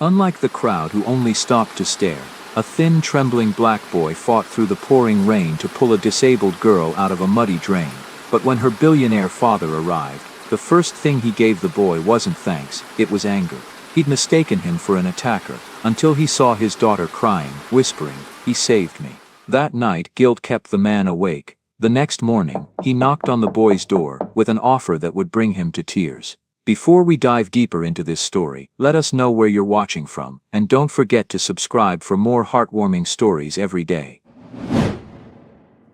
Unlike the crowd who only stopped to stare, a thin, trembling black boy fought through the pouring rain to pull a disabled girl out of a muddy drain. But when her billionaire father arrived, the first thing he gave the boy wasn't thanks, it was anger. He'd mistaken him for an attacker, until he saw his daughter crying, whispering, "He saved me." That night, guilt kept the man awake. The next morning, he knocked on the boy's door, with an offer that would bring him to tears. Before we dive deeper into this story, let us know where you're watching from, and don't forget to subscribe for more heartwarming stories every day.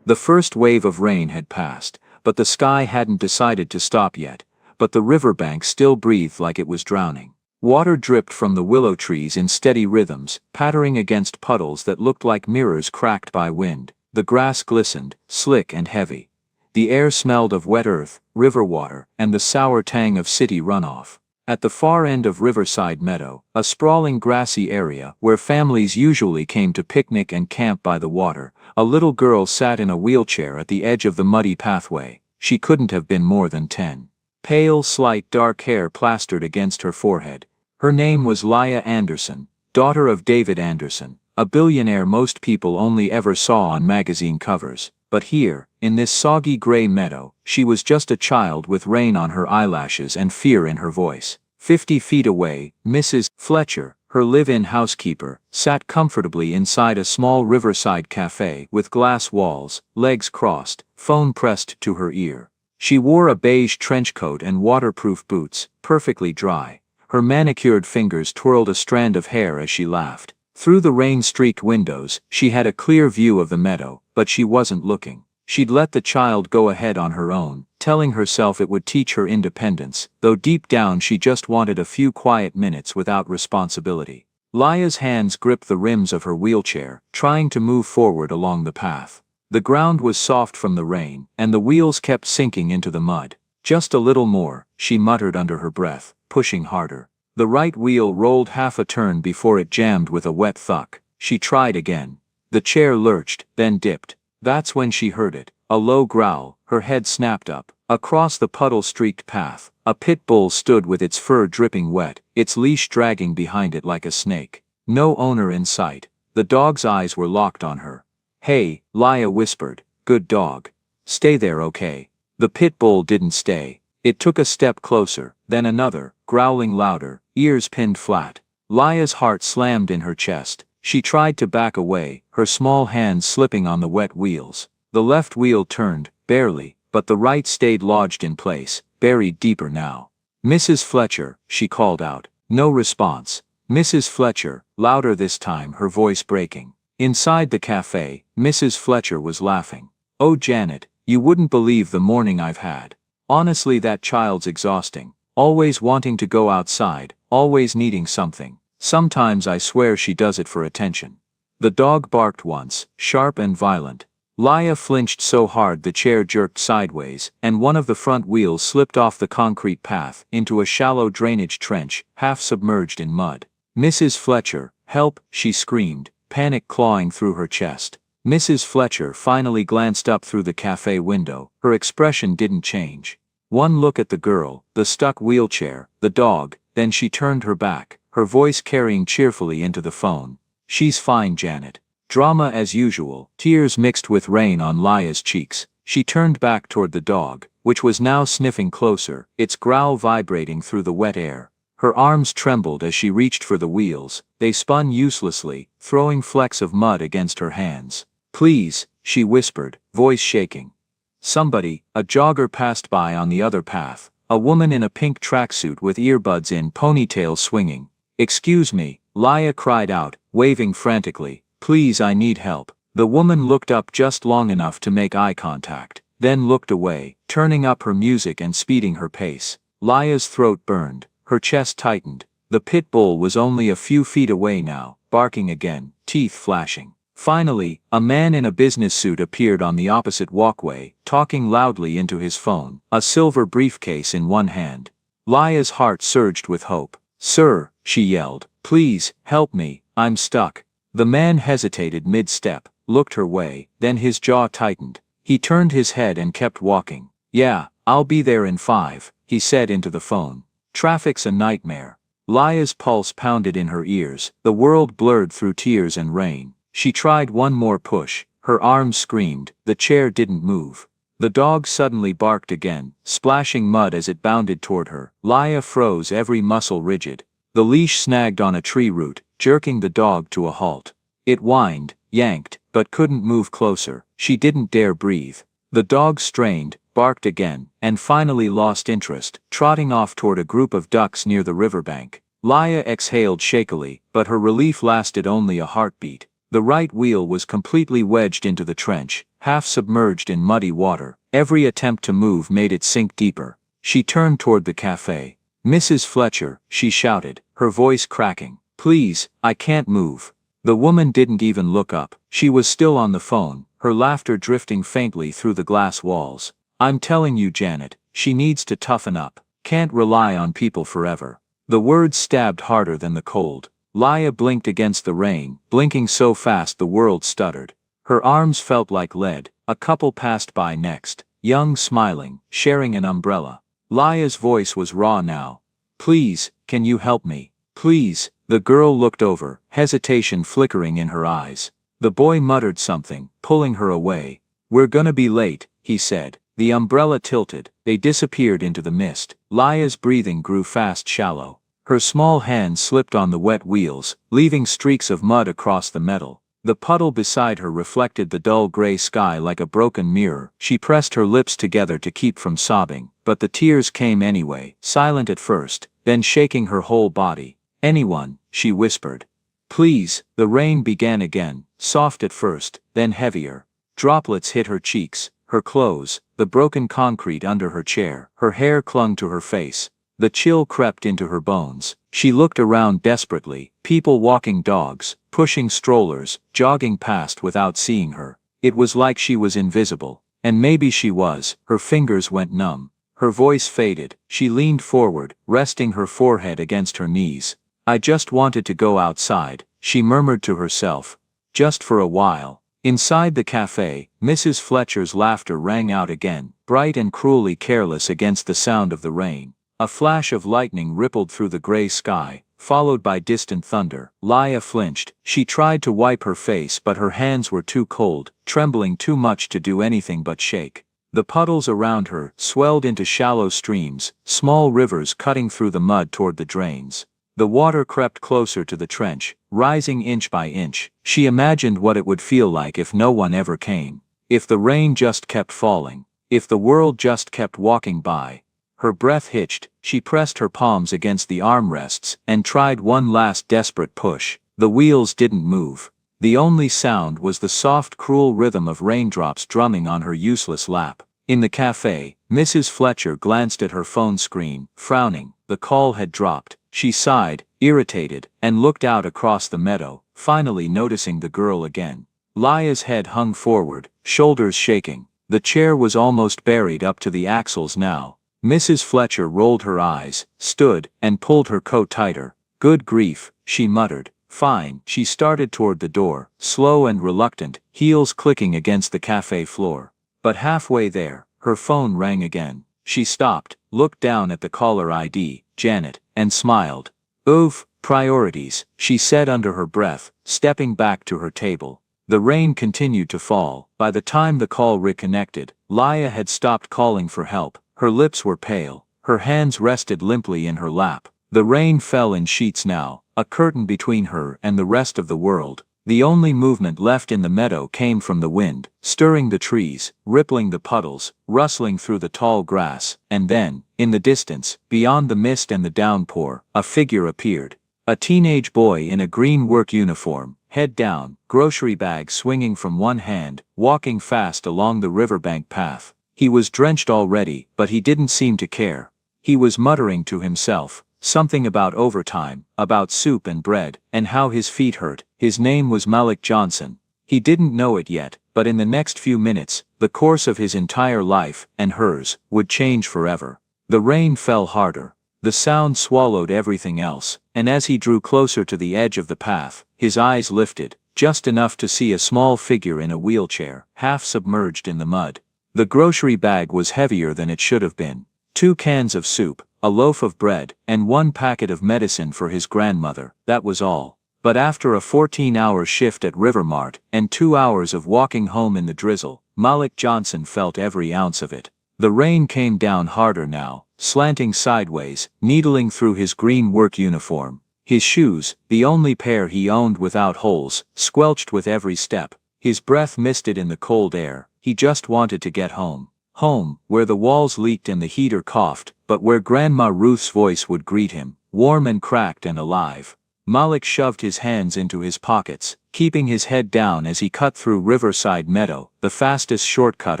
The first wave of rain had passed, but the sky hadn't decided to stop yet, but the riverbank still breathed like it was drowning. Water dripped from the willow trees in steady rhythms, pattering against puddles that looked like mirrors cracked by wind. The grass glistened, slick and heavy. The air smelled of wet earth, river water, and the sour tang of city runoff. At the far end of Riverside Meadow, a sprawling grassy area where families usually came to picnic and camp by the water, a little girl sat in a wheelchair at the edge of the muddy pathway. She couldn't have been more than 10. Pale, slight dark hair plastered against her forehead. Her name was Leah Anderson, daughter of David Anderson, a billionaire most people only ever saw on magazine covers. But here, in this soggy gray meadow, she was just a child with rain on her eyelashes and fear in her voice. 50 feet away, Mrs. Fletcher, her live-in housekeeper, sat comfortably inside a small riverside cafe with glass walls, legs crossed, phone pressed to her ear. She wore a beige trench coat and waterproof boots, perfectly dry. Her manicured fingers twirled a strand of hair as she laughed. Through the rain-streaked windows, she had a clear view of the meadow, but she wasn't looking. She'd let the child go ahead on her own, telling herself it would teach her independence, though deep down she just wanted a few quiet minutes without responsibility. Leah's hands gripped the rims of her wheelchair, trying to move forward along the path. The ground was soft from the rain, and the wheels kept sinking into the mud. "Just a little more," she muttered under her breath, pushing harder. The right wheel rolled half a turn before it jammed with a wet thud. She tried again. The chair lurched, then dipped. That's when she heard it. A low growl, her head snapped up. Across the puddle-streaked path, a pit bull stood with its fur dripping wet, its leash dragging behind it like a snake. No owner in sight. The dog's eyes were locked on her. "Hey," Leah whispered. "Good dog. Stay there, okay?" The pit bull didn't stay. It took a step closer, then another, growling louder, ears pinned flat. Leah's heart slammed in her chest. She tried to back away, her small hands slipping on the wet wheels. The left wheel turned, barely, but the right stayed lodged in place, buried deeper now. "Mrs. Fletcher," she called out. No response. "Mrs. Fletcher," louder this time, her voice breaking. Inside the cafe, Mrs. Fletcher was laughing. "Oh Janet, you wouldn't believe the morning I've had. Honestly, that child's exhausting. Always wanting to go outside, always needing something. Sometimes I swear she does it for attention." The dog barked once, sharp and violent. Leah flinched so hard the chair jerked sideways, and one of the front wheels slipped off the concrete path into a shallow drainage trench, half submerged in mud. "Mrs. Fletcher, help," she screamed, panic clawing through her chest. Mrs. Fletcher finally glanced up through the cafe window. Her expression didn't change. One look at the girl, the stuck wheelchair, the dog, then she turned her back, her voice carrying cheerfully into the phone. "She's fine, Janet." Drama as usual, tears mixed with rain on Leah's cheeks. She turned back toward the dog, which was now sniffing closer, its growl vibrating through the wet air. Her arms trembled as she reached for the wheels. They spun uselessly, throwing flecks of mud against her hands. "Please," she whispered, voice shaking. Somebody, a jogger passed by on the other path, a woman in a pink tracksuit with earbuds in, ponytail swinging. "Excuse me," Leah cried out, waving frantically. "Please, I need help." The woman looked up just long enough to make eye contact, then looked away, turning up her music and speeding her pace. Leah's throat burned, her chest tightened. The pit bull was only a few feet away now, barking again, teeth flashing. Finally, a man in a business suit appeared on the opposite walkway, talking loudly into his phone, a silver briefcase in one hand. Leah's heart surged with hope. "Sir," she yelled, "please, help me, I'm stuck." The man hesitated mid-step, looked her way, then his jaw tightened. He turned his head and kept walking. "Yeah, I'll be there in 5, he said into the phone. "Traffic's a nightmare." Laya's pulse pounded in her ears, the world blurred through tears and rain. She tried one more push, her arms screamed, the chair didn't move. The dog suddenly barked again, splashing mud as it bounded toward her. Laya froze, every muscle rigid. The leash snagged on a tree root, jerking the dog to a halt. It whined, yanked, but couldn't move closer. She didn't dare breathe. The dog strained, barked again, and finally lost interest, trotting off toward a group of ducks near the riverbank. Laya exhaled shakily, but her relief lasted only a heartbeat. The right wheel was completely wedged into the trench, half submerged in muddy water. Every attempt to move made it sink deeper. She turned toward the cafe. "Mrs. Fletcher," she shouted, her voice cracking. "Please, I can't move." The woman didn't even look up. She was still on the phone, her laughter drifting faintly through the glass walls. "I'm telling you, Janet, she needs to toughen up. Can't rely on people forever." The words stabbed harder than the cold. Laya blinked against the rain, blinking so fast the world stuttered. Her arms felt like lead. A couple passed by next, young, smiling, sharing an umbrella. Laya's voice was raw now. "Please, can you help me? Please." The girl looked over, hesitation flickering in her eyes. The boy muttered something, pulling her away. "We're gonna be late," he said. The umbrella tilted, they disappeared into the mist. Laya's breathing grew fast, shallow. Her small hand slipped on the wet wheels, leaving streaks of mud across the metal. The puddle beside her reflected the dull gray sky like a broken mirror. She pressed her lips together to keep from sobbing, but the tears came anyway, silent at first, then shaking her whole body. "Anyone," she whispered. "Please." The rain began again, soft at first, then heavier. Droplets hit her cheeks, her clothes, the broken concrete under her chair. Her hair clung to her face. The chill crept into her bones. She looked around desperately, people walking dogs, pushing strollers, jogging past without seeing her. It was like she was invisible. And maybe she was. Her fingers went numb. Her voice faded. She leaned forward, resting her forehead against her knees. "I just wanted to go outside," she murmured to herself. "Just for a while." Inside the cafe, Mrs. Fletcher's laughter rang out again, bright and cruelly careless against the sound of the rain. A flash of lightning rippled through the gray sky, followed by distant thunder. Laya flinched. She tried to wipe her face, but her hands were too cold, trembling too much to do anything but shake. The puddles around her swelled into shallow streams, small rivers cutting through the mud toward the drains. The water crept closer to the trench, rising inch by inch. She imagined what it would feel like if no one ever came. If the rain just kept falling. If the world just kept walking by. Her breath hitched. She pressed her palms against the armrests and tried one last desperate push. The wheels didn't move. The only sound was the soft, cruel rhythm of raindrops drumming on her useless lap. In the cafe, Mrs. Fletcher glanced at her phone screen, frowning. The call had dropped. She sighed, irritated, and looked out across the meadow, finally noticing the girl again. Laya's head hung forward, shoulders shaking. The chair was almost buried up to the axles now. Mrs. Fletcher rolled her eyes, stood, and pulled her coat tighter. "Good grief," she muttered. "Fine." She started toward the door, slow and reluctant, heels clicking against the cafe floor. But halfway there, her phone rang again. She stopped, looked down at the caller ID, Janet, and smiled. "Oof, priorities," she said under her breath, stepping back to her table. The rain continued to fall. By the time the call reconnected, Laya had stopped calling for help. Her lips were pale. Her hands rested limply in her lap. The rain fell in sheets now, a curtain between her and the rest of the world. The only movement left in the meadow came from the wind, stirring the trees, rippling the puddles, rustling through the tall grass, and then, in the distance, beyond the mist and the downpour, a figure appeared. A teenage boy in a green work uniform, head down, grocery bag swinging from one hand, walking fast along the riverbank path. He was drenched already, but he didn't seem to care. He was muttering to himself, something about overtime, about soup and bread, and how his feet hurt. His name was Malik Johnson. He didn't know it yet, but in the next few minutes, the course of his entire life, and hers, would change forever. The rain fell harder. The sound swallowed everything else, and as he drew closer to the edge of the path, his eyes lifted, just enough to see a small figure in a wheelchair, half submerged in the mud. The grocery bag was heavier than it should have been. 2 cans of soup, a loaf of bread, and one packet of medicine for his grandmother, that was all. But after a 14-hour shift at Rivermart, and 2 hours of walking home in the drizzle, Malik Johnson felt every ounce of it. The rain came down harder now, slanting sideways, needling through his green work uniform. His shoes, the only pair he owned without holes, squelched with every step. His breath misted in the cold air. He just wanted to get home. Home, where the walls leaked and the heater coughed, but where Grandma Ruth's voice would greet him, warm and cracked and alive. Malik shoved his hands into his pockets, keeping his head down as he cut through Riverside Meadow, the fastest shortcut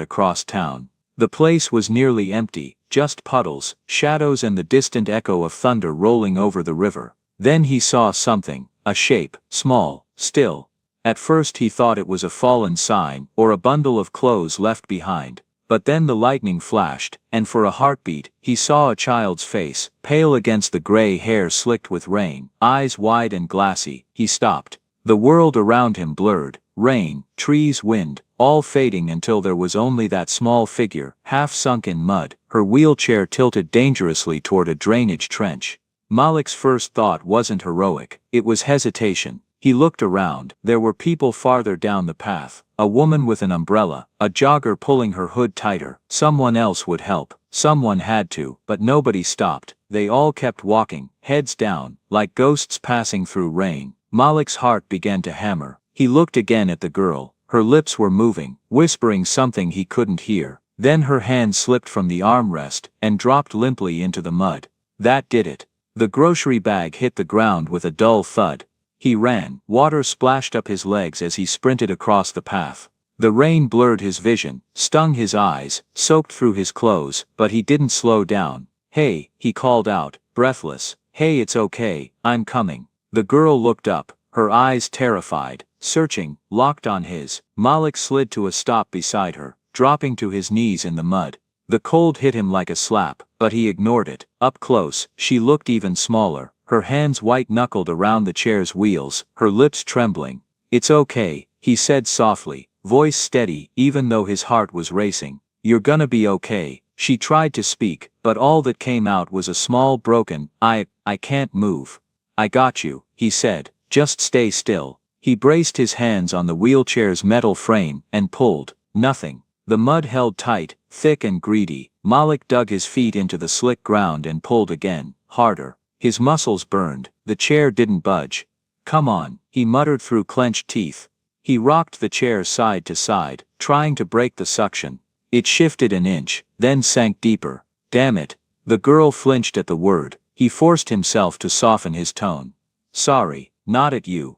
across town. The place was nearly empty, just puddles, shadows and the distant echo of thunder rolling over the river. Then he saw something, a shape, small, still. At first he thought it was a fallen sign or a bundle of clothes left behind. But then the lightning flashed, and for a heartbeat, he saw a child's face, pale against the gray hair slicked with rain, eyes wide and glassy. He stopped. The world around him blurred, rain, trees, wind, all fading until there was only that small figure, half sunk in mud, her wheelchair tilted dangerously toward a drainage trench. Malik's first thought wasn't heroic, it was hesitation. He looked around. There were people farther down the path, a woman with an umbrella, a jogger pulling her hood tighter. Someone else would help, someone had to, but nobody stopped. They all kept walking, heads down, like ghosts passing through rain. Malik's heart began to hammer. He looked again at the girl. Her lips were moving, whispering something he couldn't hear. Then her hand slipped from the armrest and dropped limply into the mud. That did it. The grocery bag hit the ground with a dull thud. He ran. Water splashed up his legs as he sprinted across the path. The rain blurred his vision, stung his eyes, soaked through his clothes, but he didn't slow down. "Hey," he called out, breathless. "Hey, it's okay, I'm coming." The girl looked up, her eyes terrified, searching, locked on his. Malik slid to a stop beside her, dropping to his knees in the mud. The cold hit him like a slap, but he ignored it. Up close, she looked even smaller. Her hands white-knuckled around the chair's wheels, her lips trembling. "It's okay," he said softly, voice steady even though his heart was racing. "You're gonna be okay." She tried to speak, but all that came out was a small broken, I can't move." "I got you," he said, "just stay still." He braced his hands on the wheelchair's metal frame and pulled. Nothing. The mud held tight, thick and greedy. Malik dug his feet into the slick ground and pulled again, harder. His muscles burned. The chair didn't budge. "Come on," he muttered through clenched teeth. He rocked the chair side to side, trying to break the suction. It shifted an inch, then sank deeper. "Damn it." The girl flinched at the word. He forced himself to soften his tone. "Sorry, not at you.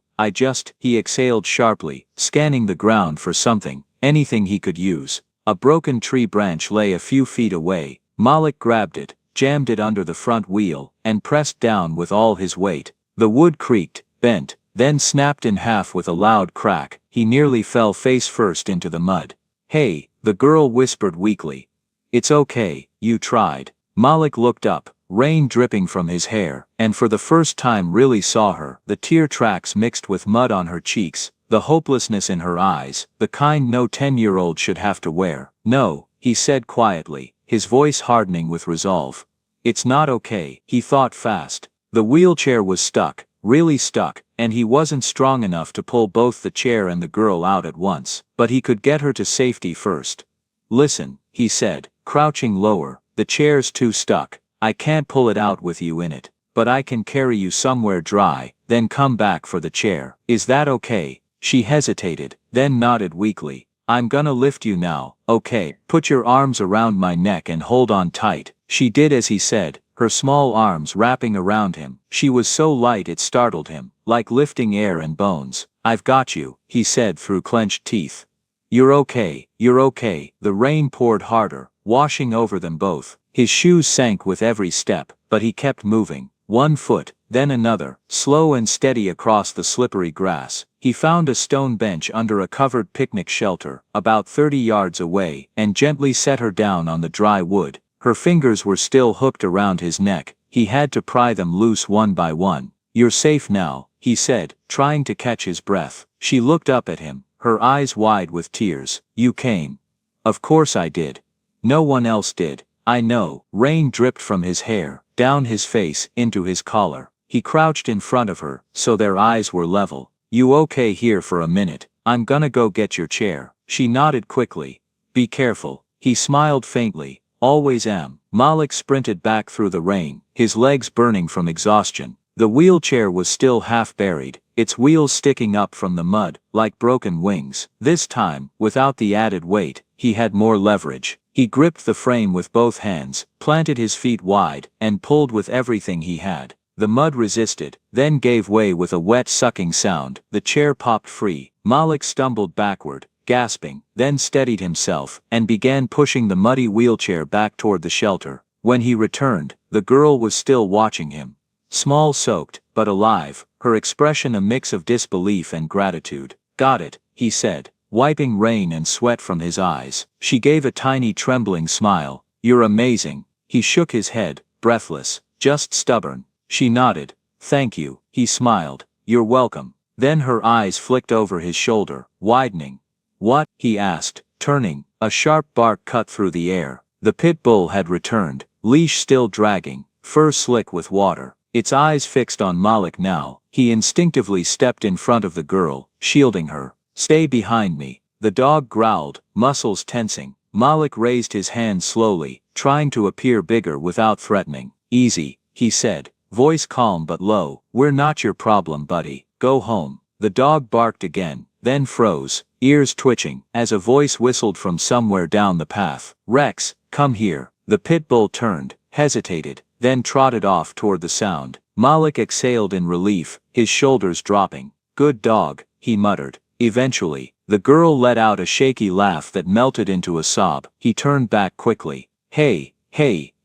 He exhaled sharply, scanning the ground for something, anything he could use. A broken tree branch lay a few feet away. Malik grabbed it, jammed it under the front wheel, and pressed down with all his weight. The wood creaked, bent, then snapped in half with a loud crack. He nearly fell face first into the mud. "Hey," the girl whispered weakly. "It's okay, you tried." Malik looked up, rain dripping from his hair, and for the first time really saw her. The tear tracks mixed with mud on her cheeks, the hopelessness in her eyes, the kind no 10-year-old should have to wear. "No," he said quietly, his voice hardening with resolve. "It's not okay." He thought fast. The wheelchair was stuck, really stuck, and he wasn't strong enough to pull both the chair and the girl out at once, but he could get her to safety first. "Listen," he said, crouching lower, "the chair's too stuck. I can't pull it out with you in it, but I can carry you somewhere dry, then come back for the chair. Is that okay?" She hesitated, then nodded weakly. "I'm gonna lift you now, okay? Put your arms around my neck and hold on tight." She did as he said, her small arms wrapping around him. She was so light it startled him, like lifting air and bones. "I've got you," he said through clenched teeth. You're okay." The rain poured harder, washing over them both. His shoes sank with every step, but he kept moving. One foot, then another, slow and steady across the slippery grass. He found a stone bench under a covered picnic shelter, about 30 yards away, and gently set her down on the dry wood. Her fingers were still hooked around his neck. He had to pry them loose one by one. "You're safe now," he said, trying to catch his breath. She looked up at him, her eyes wide with tears. "You came." "Of course I did. No one else did." I know. Rain dripped from his hair, down his face, into his collar. He crouched in front of her, so their eyes were level. You okay here for a minute? I'm gonna go get your chair. She nodded quickly. Be careful. He smiled faintly. Always am. Malik sprinted back through the rain, his legs burning from exhaustion. The wheelchair was still half buried, its wheels sticking up from the mud, like broken wings. This time, without the added weight, he had more leverage. He gripped the frame with both hands, planted his feet wide, and pulled with everything he had. The mud resisted, then gave way with a wet sucking sound. The chair popped free. Malik stumbled backward, gasping, then steadied himself, and began pushing the muddy wheelchair back toward the shelter. When he returned, the girl was still watching him. Small, soaked, but alive, her expression a mix of disbelief and gratitude. Got it, he said, wiping rain and sweat from his eyes. She gave a tiny trembling smile. You're amazing. He shook his head, breathless, just stubborn. She nodded. Thank you, he smiled. You're welcome. Then her eyes flicked over his shoulder, widening. What? He asked, turning. A sharp bark cut through the air. The pit bull had returned, leash still dragging, fur slick with water. Its eyes fixed on Malik now. He instinctively stepped in front of the girl, shielding her. Stay behind me. The dog growled, muscles tensing. Malik raised his hand slowly, trying to appear bigger without threatening. Easy, he said, voice calm but low. We're not your problem, buddy. Go home. The dog barked again, then froze, ears twitching, as a voice whistled from somewhere down the path. Rex, come here. The pit bull turned, hesitated, then trotted off toward the sound. Malik exhaled in relief, his shoulders dropping. Good dog, he muttered. Eventually, the girl let out a shaky laugh that melted into a sob. He turned back quickly. Hey,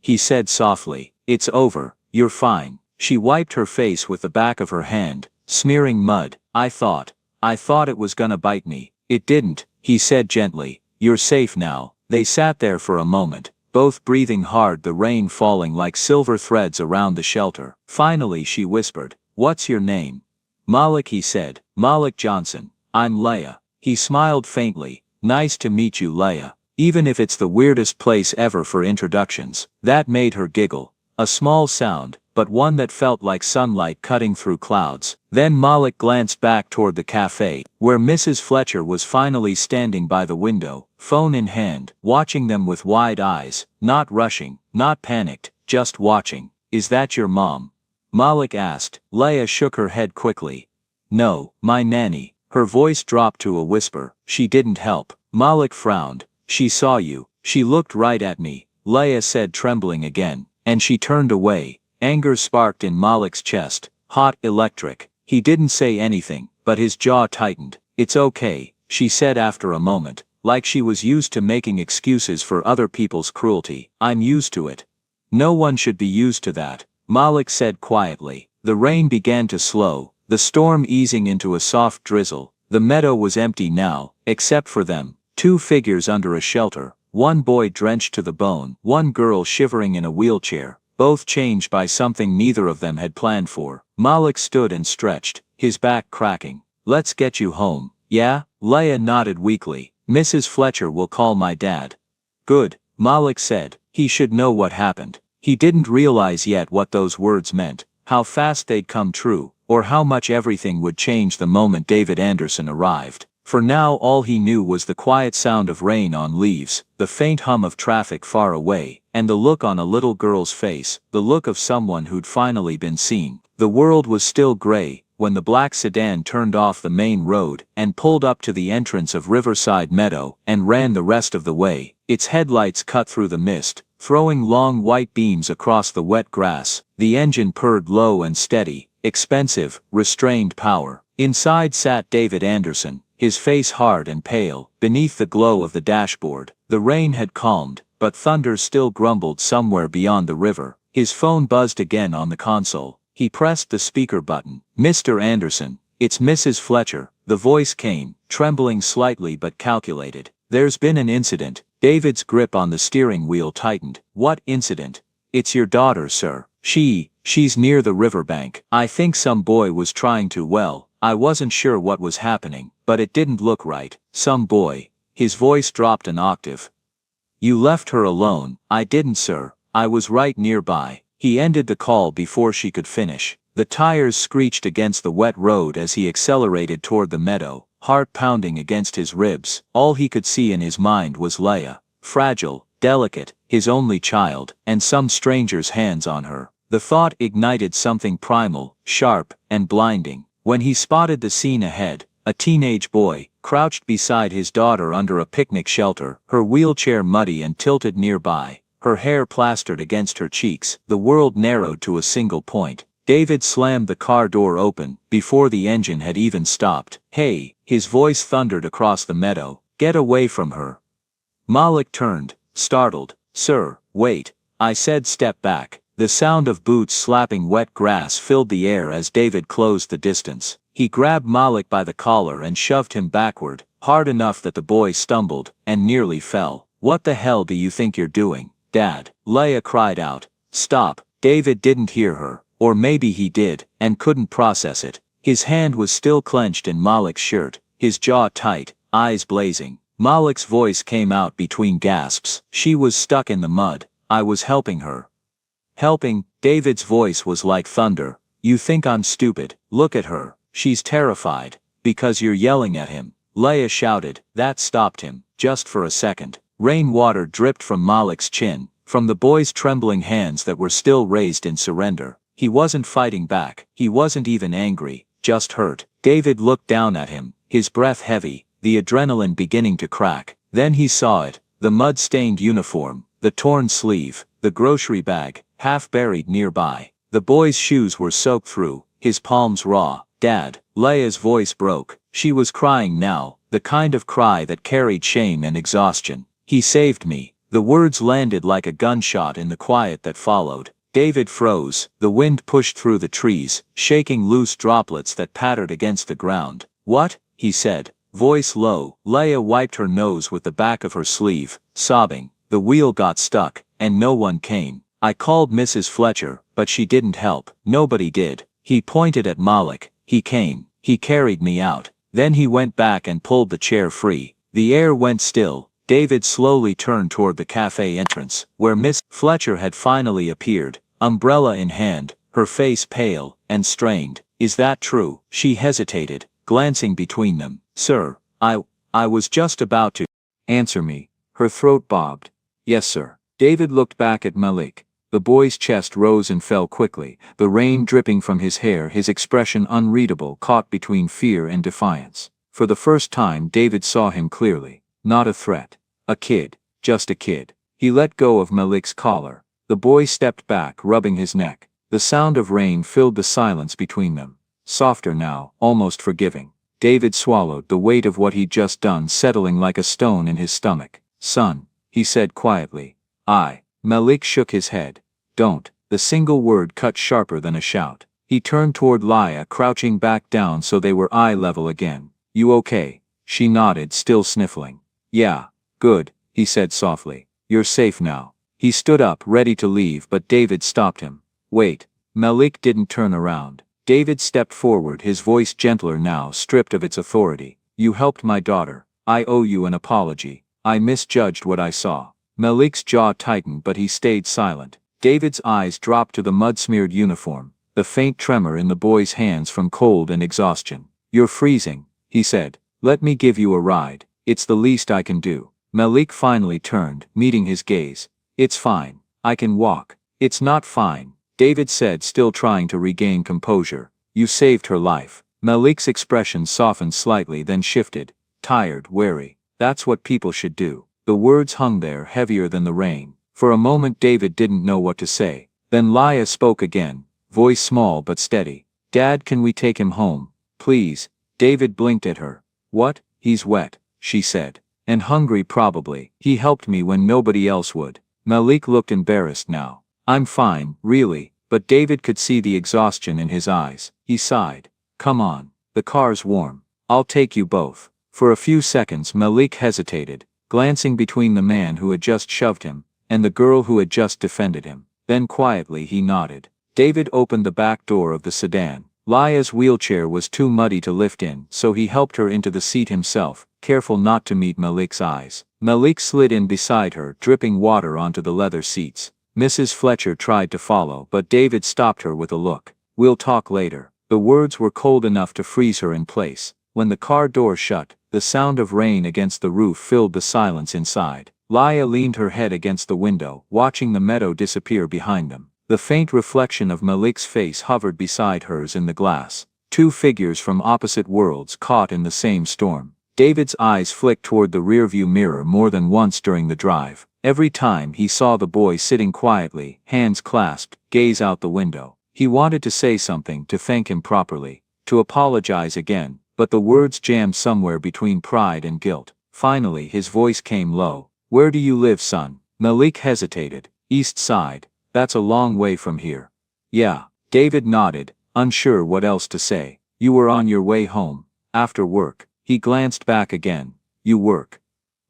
he said softly. It's over, you're fine. She wiped her face with the back of her hand, smearing mud. I thought it was gonna bite me. It didn't, he said gently. You're safe now. They sat there for a moment, both breathing hard, the rain falling like silver threads around the shelter. Finally she whispered, What's your name? Malik, he said. Malik Johnson. I'm Leia. He smiled faintly. Nice to meet you, Leia. Even if it's the weirdest place ever for introductions. That made her giggle. A small sound, but one that felt like sunlight cutting through clouds. Then Malik glanced back toward the cafe, where Mrs. Fletcher was finally standing by the window, phone in hand, watching them with wide eyes, not rushing, not panicked, just watching. Is that your mom? Malik asked. Leia shook her head quickly. No, my nanny. Her voice dropped to a whisper. She didn't help. Malik frowned. She saw you. She looked right at me, Leia said, trembling again, and she turned away. Anger sparked in Malik's chest, hot, electric. He didn't say anything, but his jaw tightened. It's okay, she said after a moment, like she was used to making excuses for other people's cruelty. I'm used to it. No one should be used to that, Malik said quietly. The rain began to slow, the storm easing into a soft drizzle. The meadow was empty now, except for them, two figures under a shelter, one boy drenched to the bone, one girl shivering in a wheelchair. Both changed by something neither of them had planned for. Malik stood and stretched, his back cracking. Let's get you home. Yeah? Leia nodded weakly. Mrs. Fletcher will call my dad. Good, Malik said. He should know what happened. He didn't realize yet what those words meant, how fast they'd come true, or how much everything would change the moment David Anderson arrived. For now all he knew was the quiet sound of rain on leaves, the faint hum of traffic far away, and the look on a little girl's face, the look of someone who'd finally been seen. The world was still gray when the black sedan turned off the main road and pulled up to the entrance of Riverside Meadow and ran the rest of the way. Its headlights cut through the mist, throwing long white beams across the wet grass. The engine purred low and steady, expensive, restrained power. Inside sat David Anderson, his face hard and pale, beneath the glow of the dashboard. The rain had calmed, but thunder still grumbled somewhere beyond the river. His phone buzzed again on the console. He pressed the speaker button. Mr. Anderson, it's Mrs. Fletcher. The voice came, trembling slightly but calculated. There's been an incident. David's grip on the steering wheel tightened. What incident? It's your daughter, sir. She's near the riverbank. I think some boy was trying to, well, I wasn't sure what was happening, but it didn't look right. Some boy. His voice dropped an octave. You left her alone. I didn't, sir. I was right nearby. He ended the call before she could finish. The tires screeched against the wet road as he accelerated toward the meadow, heart pounding against his ribs. All he could see in his mind was Leia, fragile, delicate, his only child, and some stranger's hands on her. The thought ignited something primal, sharp, and blinding. When he spotted the scene ahead, a teenage boy, crouched beside his daughter under a picnic shelter, her wheelchair muddy and tilted nearby, her hair plastered against her cheeks, the world narrowed to a single point. David slammed the car door open, before the engine had even stopped. Hey, his voice thundered across the meadow, get away from her. Malik turned, startled. Sir, wait. I said step back. The sound of boots slapping wet grass filled the air as David closed the distance. He grabbed Malik by the collar and shoved him backward, hard enough that the boy stumbled, and nearly fell. What the hell do you think you're doing, Dad? Leia cried out. Stop. David didn't hear her, or maybe he did, and couldn't process it. His hand was still clenched in Malik's shirt, his jaw tight, eyes blazing. Malik's voice came out between gasps. She was stuck in the mud. I was helping her. Helping? David's voice was like thunder. You think I'm stupid? Look at her. She's terrified. Because you're yelling at him. Leia shouted. That stopped him, just for a second. Rainwater dripped from Malik's chin, from the boy's trembling hands that were still raised in surrender. He wasn't fighting back. He wasn't even angry, just hurt. David looked down at him, his breath heavy, the adrenaline beginning to crack. Then he saw it, the mud-stained uniform, the torn sleeve, the grocery bag, half buried nearby. The boy's shoes were soaked through, his palms raw. Dad, Leia's voice broke. She was crying now, the kind of cry that carried shame and exhaustion. He saved me. The words landed like a gunshot in the quiet that followed. David froze. The wind pushed through the trees, shaking loose droplets that pattered against the ground. What? He said, voice low. Leia wiped her nose with the back of her sleeve, sobbing. The wheel got stuck, and no one came. I called Mrs. Fletcher, but she didn't help. Nobody did. He pointed at Malik. He came. He carried me out. Then he went back and pulled the chair free. The air went still. David slowly turned toward the cafe entrance, where Miss Fletcher had finally appeared, umbrella in hand, her face pale and strained. Is that true? She hesitated, glancing between them. Sir, I was just about to answer me. Her throat bobbed. Yes, sir. David looked back at Malik. The boy's chest rose and fell quickly, the rain dripping from his hair, his expression unreadable, caught between fear and defiance. For the first time David saw him clearly. Not a threat. A kid. Just a kid. He let go of Malik's collar. The boy stepped back, rubbing his neck. The sound of rain filled the silence between them. Softer now, almost forgiving. David swallowed, the weight of what he'd just done settling like a stone in his stomach. Son, he said quietly. Malik shook his head. Don't. The single word cut sharper than a shout. He turned toward Leia, crouching back down so they were eye level again. You okay? She nodded, still sniffling. Yeah. Good, he said softly. You're safe now. He stood up, ready to leave, but David stopped him. Wait. Malik didn't turn around. David stepped forward, his voice gentler now, stripped of its authority. You helped my daughter. I owe you an apology. I misjudged what I saw. Malik's jaw tightened, but he stayed silent. David's eyes dropped to the mud-smeared uniform, the faint tremor in the boy's hands from cold and exhaustion. You're freezing, he said. Let me give you a ride. It's the least I can do. Malik finally turned, meeting his gaze. It's fine. I can walk. It's not fine, David said, still trying to regain composure. You saved her life. Malik's expression softened slightly, then shifted. Tired, wary. That's what people should do. The words hung there, heavier than the rain. For a moment David didn't know what to say. Then Leia spoke again, voice small but steady. Dad, can we take him home? Please. David blinked at her. What? He's wet, she said. And hungry probably. He helped me when nobody else would. Malik looked embarrassed now. I'm fine, really, but David could see the exhaustion in his eyes. He sighed. Come on. The car's warm. I'll take you both. For a few seconds Malik hesitated, glancing between the man who had just shoved him and the girl who had just defended him. Then quietly he nodded. David opened the back door of the sedan, Laya's wheelchair was too muddy to lift in, so he helped her into the seat himself, careful not to meet Malik's eyes. Malik slid in beside her, dripping water onto the leather seats. Mrs. Fletcher tried to follow, but David stopped her with a look. "We'll talk later." The words were cold enough to freeze her in place. When the car door shut, the sound of rain against the roof filled the silence inside. Laya leaned her head against the window, watching the meadow disappear behind them. The faint reflection of Malik's face hovered beside hers in the glass. Two figures from opposite worlds caught in the same storm. David's eyes flicked toward the rearview mirror more than once during the drive. Every time he saw the boy sitting quietly, hands clasped, gaze out the window. He wanted to say something, to thank him properly, to apologize again, but the words jammed somewhere between pride and guilt. Finally his voice came low. "Where do you live, son?" Malik hesitated. "East Side. That's a long way from here." "Yeah." David nodded, unsure what else to say. "You were on your way home. After work." He glanced back again. "You work?"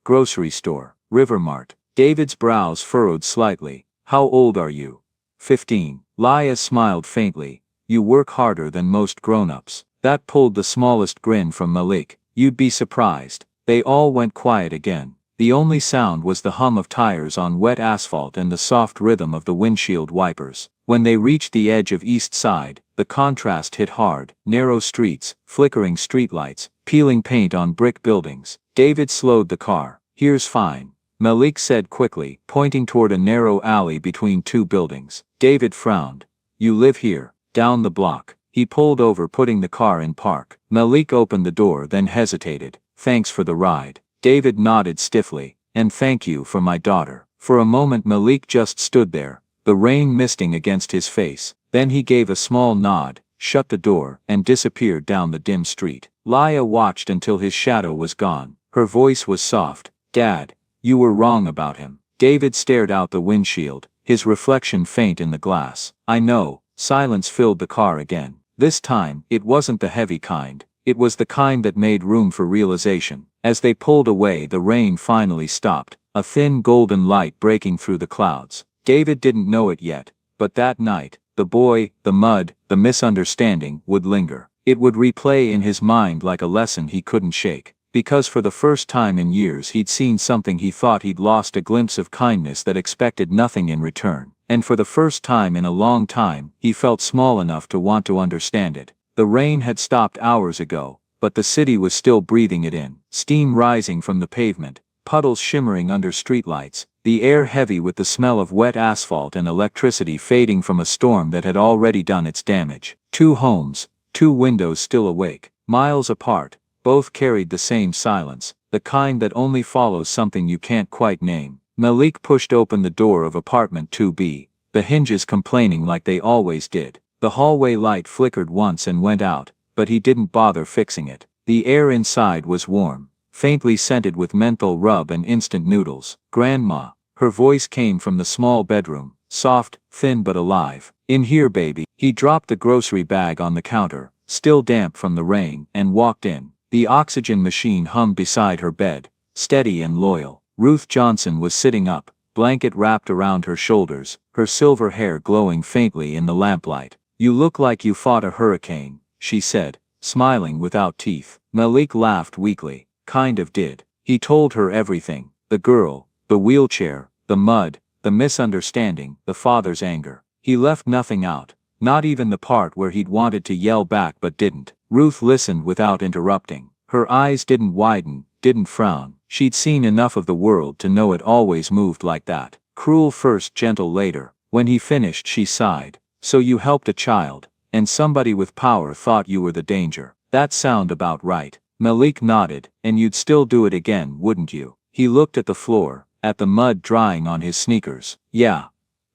"Grocery store. Rivermart." David's brows furrowed slightly. "How old are you?" 15. Laya smiled faintly. "You work harder than most grown-ups." That pulled the smallest grin from Malik. "You'd be surprised." They all went quiet again. The only sound was the hum of tires on wet asphalt and the soft rhythm of the windshield wipers. When they reached the edge of East Side, the contrast hit hard. Narrow streets, flickering streetlights, peeling paint on brick buildings. David slowed the car. "Here's fine," Malik said quickly, pointing toward a narrow alley between two buildings. David frowned. "You live here?" "Down the block." He pulled over, putting the car in park. Malik opened the door, then hesitated. "Thanks for the ride." David nodded stiffly. "And thank you for my daughter." For a moment Malik just stood there, the rain misting against his face. Then he gave a small nod, shut the door, and disappeared down the dim street. Laya watched until his shadow was gone. Her voice was soft. "Dad, you were wrong about him." David stared out the windshield, his reflection faint in the glass. "I know." Silence filled the car again. This time, it wasn't the heavy kind. It was the kind that made room for realization. As they pulled away, the rain finally stopped, a thin golden light breaking through the clouds. David didn't know it yet, but that night, the boy, the mud, the misunderstanding would linger. It would replay in his mind like a lesson he couldn't shake. Because for the first time in years he'd seen something he thought he'd lost, a glimpse of kindness that expected nothing in return. And for the first time in a long time, he felt small enough to want to understand it. The rain had stopped hours ago, but the city was still breathing it in. Steam rising from the pavement, puddles shimmering under streetlights, the air heavy with the smell of wet asphalt and electricity fading from a storm that had already done its damage. Two homes, two windows still awake, miles apart, both carried the same silence, the kind that only follows something you can't quite name. Malik pushed open the door of apartment 2B, the hinges complaining like they always did. The hallway light flickered once and went out, but he didn't bother fixing it. The air inside was warm, faintly scented with menthol rub and instant noodles. "Grandma." Her voice came from the small bedroom, soft, thin but alive. "In here, baby." He dropped the grocery bag on the counter, still damp from the rain, and walked in. The oxygen machine hummed beside her bed, steady and loyal. Ruth Johnson was sitting up, blanket wrapped around her shoulders, her silver hair glowing faintly in the lamplight. "You look like you fought a hurricane," she said, smiling without teeth. Malik laughed weakly. "Kind of did." He told her everything. The girl, the wheelchair, the mud, the misunderstanding, the father's anger. He left nothing out, not even the part where he'd wanted to yell back but didn't. Ruth listened without interrupting. Her eyes didn't widen, didn't frown. She'd seen enough of the world to know it always moved like that. Cruel first, gentle later. When he finished, she sighed. "So you helped a child, and somebody with power thought you were the danger. That sound about right." Malik nodded. "And you'd still do it again, wouldn't you?" He looked at the floor, at the mud drying on his sneakers. "Yeah.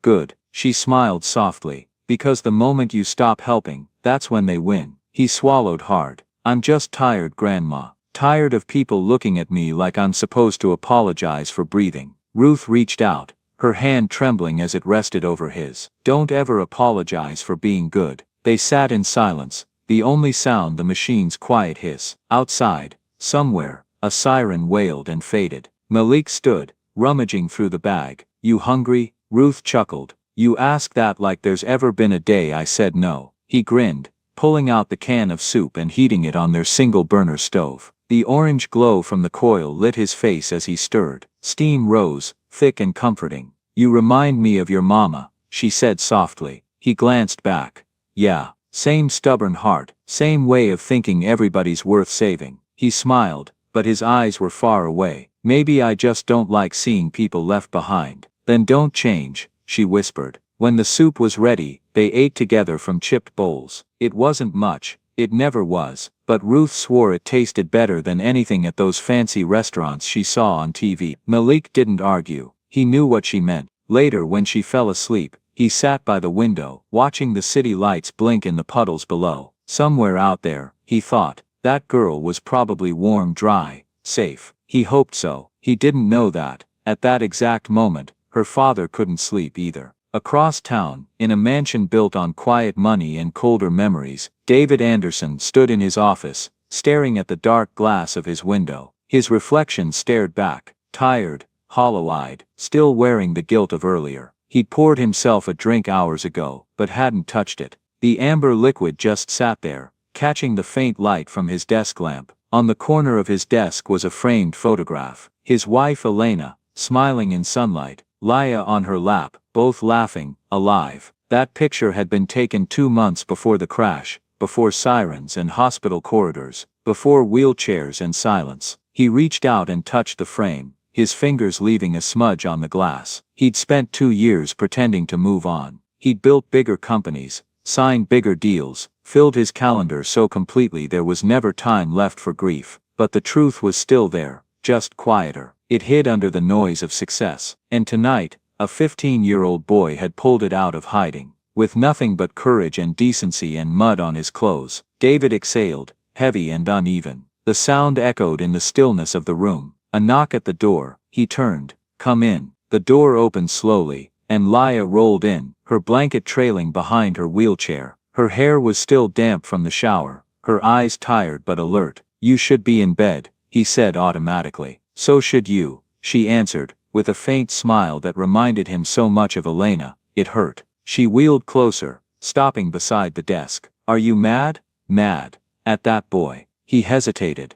Good." She smiled softly. "Because the moment you stop helping, that's when they win." He swallowed hard. "I'm just tired, Grandma. Tired of people looking at me like I'm supposed to apologize for breathing." Ruth reached out, her hand trembling as it rested over his. "Don't ever apologize for being good." They sat in silence, the only sound the machine's quiet hiss. Outside, somewhere, a siren wailed and faded. Malik stood, rummaging through the bag. "You hungry?" Ruth chuckled. "You ask that like there's ever been a day I said no." He grinned, pulling out the can of soup and heating it on their single-burner stove. The orange glow from the coil lit his face as he stirred. Steam rose, thick and comforting. "You remind me of your mama," she said softly. He glanced back. "Yeah, same stubborn heart, same way of thinking everybody's worth saving." He smiled, but his eyes were far away. "Maybe I just don't like seeing people left behind." "Then don't change," she whispered. When the soup was ready, they ate together from chipped bowls. It wasn't much, it never was, but Ruth swore it tasted better than anything at those fancy restaurants she saw on TV. Malik didn't argue. He knew what she meant. Later, when she fell asleep, he sat by the window, watching the city lights blink in the puddles below. Somewhere out there, he thought, that girl was probably warm, dry, safe. He hoped so. He didn't know that, at that exact moment, her father couldn't sleep either. Across town, in a mansion built on quiet money and colder memories, David Anderson stood in his office, staring at the dark glass of his window. His reflection stared back, tired, hollow-eyed, still wearing the guilt of earlier. He'd poured himself a drink hours ago, but hadn't touched it. The amber liquid just sat there, catching the faint light from his desk lamp. On the corner of his desk was a framed photograph. His wife Elena, smiling in sunlight, Laya on her lap, both laughing, alive. That picture had been taken 2 months before the crash, before sirens and hospital corridors, before wheelchairs and silence. He reached out and touched the frame, his fingers leaving a smudge on the glass. He'd spent 2 years pretending to move on. He'd built bigger companies, signed bigger deals, filled his calendar so completely there was never time left for grief. But the truth was still there, just quieter. It hid under the noise of success. And tonight, a 15-year-old boy had pulled it out of hiding. With nothing but courage and decency and mud on his clothes, David exhaled, heavy and uneven. The sound echoed in the stillness of the room. A knock at the door. He turned. "Come in." The door opened slowly, and Laya rolled in, her blanket trailing behind her wheelchair. Her hair was still damp from the shower, her eyes tired but alert. "You should be in bed," he said automatically. "So should you," she answered, with a faint smile that reminded him so much of Elena. It hurt. She wheeled closer, stopping beside the desk. "Are you mad?" "Mad? At that boy?" He hesitated.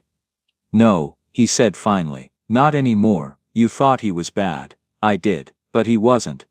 "No," he said finally. "Not anymore. You thought he was bad." "I did, but he wasn't."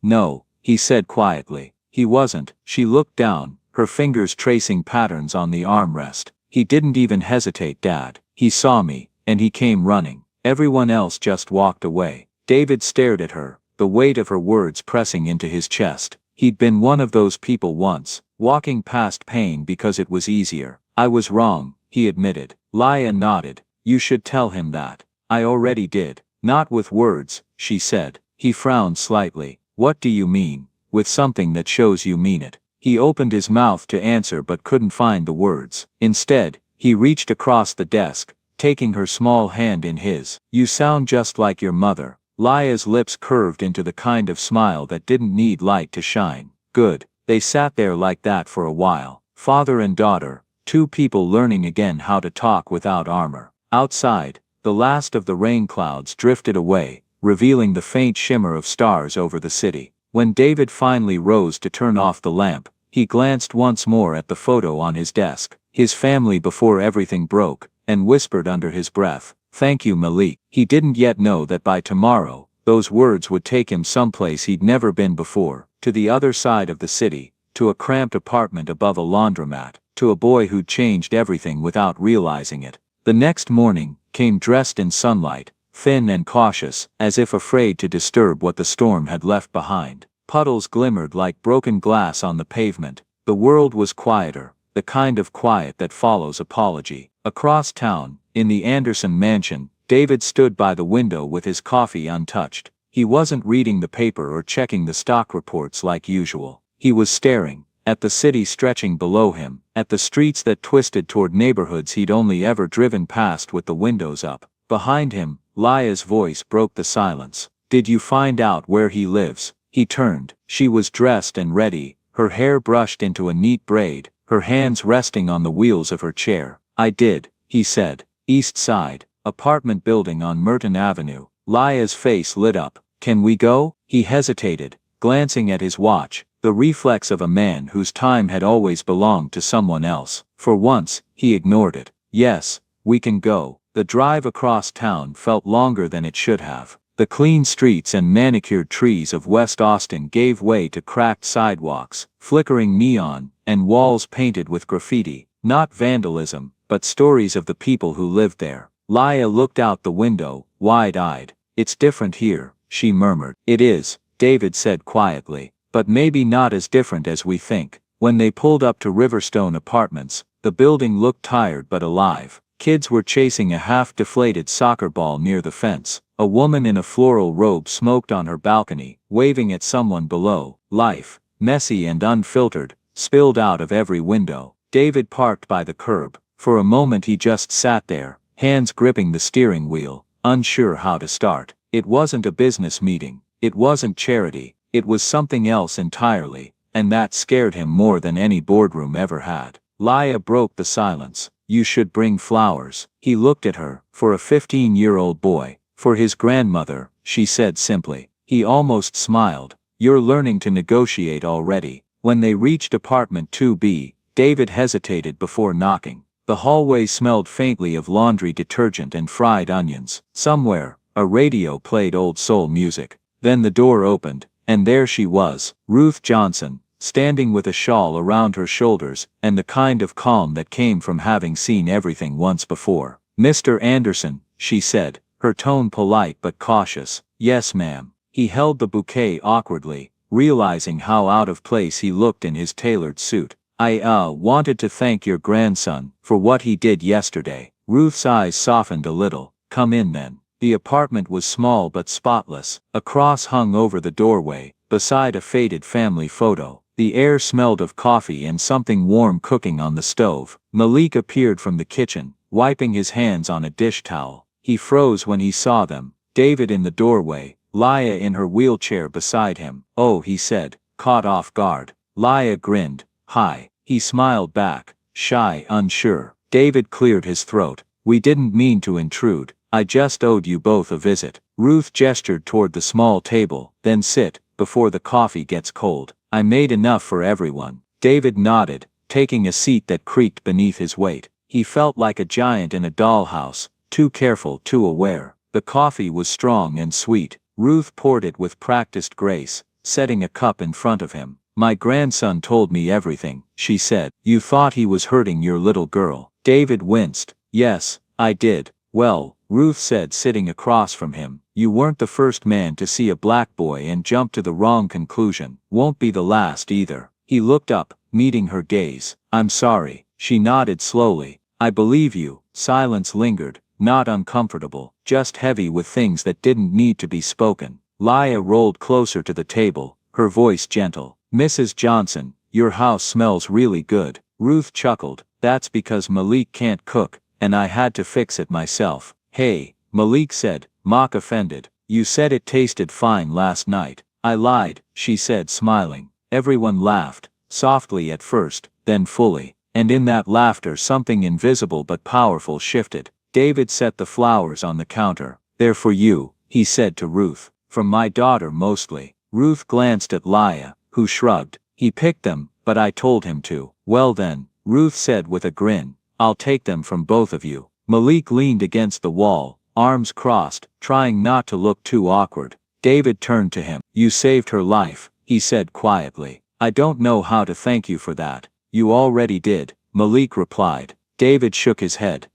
"No," he said quietly. "He wasn't." She looked down, her fingers tracing patterns on the armrest. "He didn't even hesitate, Dad. He saw me, and he came running. Everyone else just walked away." David stared at her, the weight of her words pressing into his chest. He'd been one of those people once, walking past pain because it was easier. "I was wrong," he admitted. Laya nodded. "You should tell him that." "I already did." "Not with words," she said. He frowned slightly. "What do you mean?" "With something that shows you mean it." He opened his mouth to answer but couldn't find the words. Instead, he reached across the desk, taking her small hand in his. "You sound just like your mother." Laya's lips curved into the kind of smile that didn't need light to shine. "Good." They sat there like that for a while, father and daughter, two people learning again how to talk without armor. Outside, the last of the rain clouds drifted away, revealing the faint shimmer of stars over the city. When David finally rose to turn off the lamp, he glanced once more at the photo on his desk, his family before everything broke, and whispered under his breath, "Thank you, Malik." He didn't yet know that by tomorrow, those words would take him someplace he'd never been before, to the other side of the city, to a cramped apartment above a laundromat, to a boy who'd changed everything without realizing it. The next morning came dressed in sunlight, thin and cautious, as if afraid to disturb what the storm had left behind. Puddles glimmered like broken glass on the pavement. The world was quieter, the kind of quiet that follows apology. Across town, in the Anderson mansion, David stood by the window with his coffee untouched. He wasn't reading the paper or checking the stock reports like usual. He was staring at the city stretching below him, at the streets that twisted toward neighborhoods he'd only ever driven past with the windows up. Behind him, Laya's voice broke the silence. "Did you find out where he lives?" He turned. She was dressed and ready, her hair brushed into a neat braid, her hands resting on the wheels of her chair. "I did," he said. "East Side, apartment building on Merton Avenue." Laya's face lit up. "Can we go?" He hesitated, glancing at his watch. the reflex of a man whose time had always belonged to someone else. For once, he ignored it. Yes, we can go. The drive across town felt longer than it should have. The clean streets and manicured trees of West Austin gave way to cracked sidewalks, flickering neon, and walls painted with graffiti. Not vandalism, but stories of the people who lived there. Laya looked out the window, wide-eyed. It's different here, she murmured. It is, David said quietly, but maybe not as different as we think. When they pulled up to Riverstone Apartments, the building looked tired but alive. Kids were chasing a half-deflated soccer ball near the fence. A woman in a floral robe smoked on her balcony, waving at someone below. Life, messy and unfiltered, spilled out of every window. David parked by the curb. For a moment he just sat there, hands gripping the steering wheel, unsure how to start. It wasn't a business meeting. It wasn't charity. It was something else entirely, and that scared him more than any boardroom ever had. Laya broke the silence. You should bring flowers. He looked at her. For a 15-year-old boy. For his grandmother, she said simply. He almost smiled. You're learning to negotiate already. When they reached apartment 2B, David hesitated before knocking. The hallway smelled faintly of laundry detergent and fried onions. Somewhere, a radio played old soul music. Then the door opened, and there she was, Ruth Johnson, standing with a shawl around her shoulders, and the kind of calm that came from having seen everything once before. Mr. Anderson, she said, her tone polite but cautious. Yes, ma'am. He held the bouquet awkwardly, realizing how out of place he looked in his tailored suit. I wanted to thank your grandson for what he did yesterday. Ruth's eyes softened a little. Come in then. The apartment was small but spotless. A cross hung over the doorway, beside a faded family photo. The air smelled of coffee and something warm cooking on the stove. Malik appeared from the kitchen, wiping his hands on a dish towel. He froze when he saw them. David in the doorway, Laya in her wheelchair beside him. Oh, he said, caught off guard. Laya grinned. Hi. He smiled back, shy, unsure. David cleared his throat. We didn't mean to intrude. I just owed you both a visit. Ruth gestured toward the small table. Then sit, before the coffee gets cold. I made enough for everyone. David nodded, taking a seat that creaked beneath his weight. He felt like a giant in a dollhouse, too careful, too aware. The coffee was strong and sweet. Ruth poured it with practiced grace, setting a cup in front of him. My grandson told me everything, she said. You thought he was hurting your little girl. David winced. Yes, I did. Well, Ruth said, sitting across from him, you weren't the first man to see a black boy and jump to the wrong conclusion. Won't be the last either. He looked up, meeting her gaze. I'm sorry. She nodded slowly. I believe you. Silence lingered, not uncomfortable, just heavy with things that didn't need to be spoken. Laya rolled closer to the table, her voice gentle. Mrs. Johnson, your house smells really good. Ruth chuckled. That's because Malik can't cook, and I had to fix it myself. Hey, Malik said, mock offended. You said it tasted fine last night. I lied, she said, smiling. Everyone laughed, softly at first, then fully. And in that laughter something invisible but powerful shifted. David set the flowers on the counter. They're for you, he said to Ruth. From my daughter mostly. Ruth glanced at Laya, who shrugged. He picked them, but I told him to. Well then, Ruth said with a grin, I'll take them from both of you. Malik leaned against the wall, arms crossed, trying not to look too awkward. David turned to him. You saved her life, he said quietly. I don't know how to thank you for that. You already did, Malik replied. David shook his head.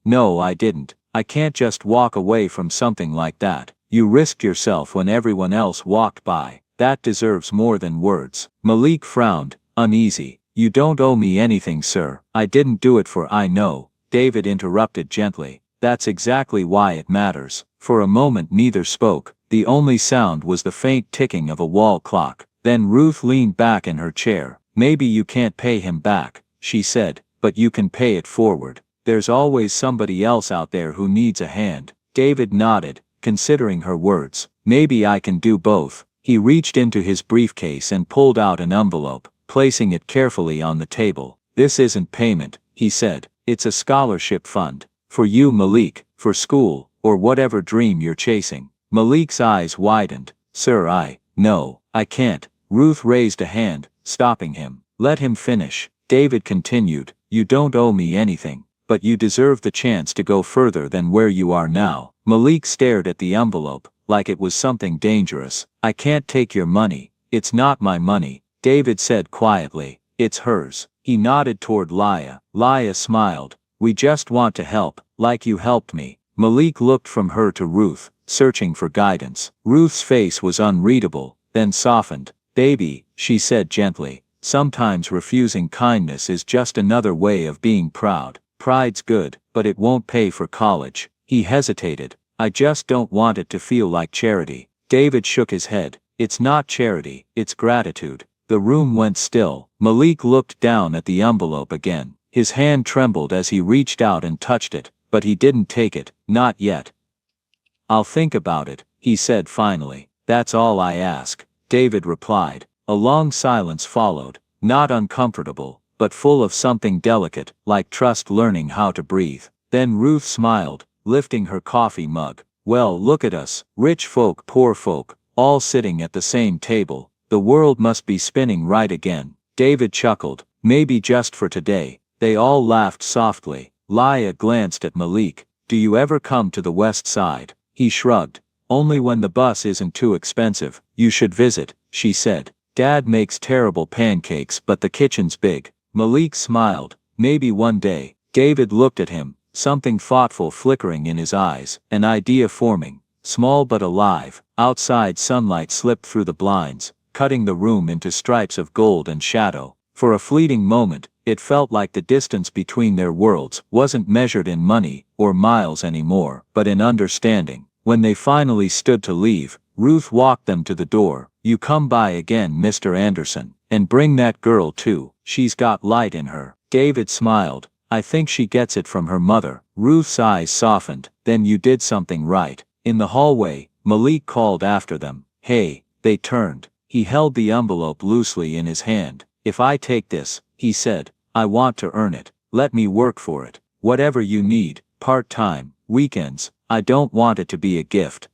No, I didn't. I can't just walk away from something like that. You risked yourself when everyone else walked by. That deserves more than words. Malik frowned, uneasy. You don't owe me anything, sir. I didn't do it for I know. David interrupted gently. That's exactly why it matters. For a moment neither spoke. The only sound was the faint ticking of a wall clock. Then Ruth leaned back in her chair. Maybe you can't pay him back, she said, but you can pay it forward. There's always somebody else out there who needs a hand. David nodded, considering her words. Maybe I can do both. He reached into his briefcase and pulled out an envelope, placing it carefully on the table. This isn't payment, he said. It's a scholarship fund. For you, Malik, for school, or whatever dream you're chasing. Malik's eyes widened. Sir, no, I can't. Ruth raised a hand, stopping him. Let him finish. David continued, you don't owe me anything, but you deserve the chance to go further than where you are now. Malik stared at the envelope, like it was something dangerous. I can't take your money. It's not my money, David said quietly. It's hers. He nodded toward Laya. Laya smiled. We just want to help, like you helped me. Malik looked from her to Ruth, searching for guidance. Ruth's face was unreadable, then softened. Baby, she said gently, sometimes refusing kindness is just another way of being proud. Pride's good, but it won't pay for college. He hesitated. I just don't want it to feel like charity. David shook his head. It's not charity, it's gratitude. The room went still. Malik looked down at the envelope again. His hand trembled as he reached out and touched it, but he didn't take it, not yet. I'll think about it, he said finally. That's all I ask, David replied. A long silence followed, not uncomfortable, but full of something delicate, like trust learning how to breathe. Then Ruth smiled, lifting her coffee mug. Well, look at us, rich folk, poor folk, all sitting at the same table. The world must be spinning right again. David chuckled. Maybe just for today. They all laughed softly. Laya glanced at Malik. Do you ever come to the west side? He shrugged. Only when the bus isn't too expensive. You should visit, she said. Dad makes terrible pancakes, but the kitchen's big. Malik smiled. Maybe one day. David looked at him, something thoughtful flickering in his eyes, an idea forming, small but alive. Outside sunlight slipped through the blinds, cutting the room into stripes of gold and shadow. For a fleeting moment, it felt like the distance between their worlds wasn't measured in money or miles anymore, but in understanding. When they finally stood to leave, Ruth walked them to the door. You come by again, Mr. Anderson, and bring that girl too. She's got light in her. David smiled. I think she gets it from her mother. Ruth's eyes softened. Then you did something right. In the hallway, Malik called after them. Hey. They turned. He held the envelope loosely in his hand. If I take this, he said, I want to earn it. Let me work for it. Whatever you need, part-time, weekends, I don't want it to be a gift.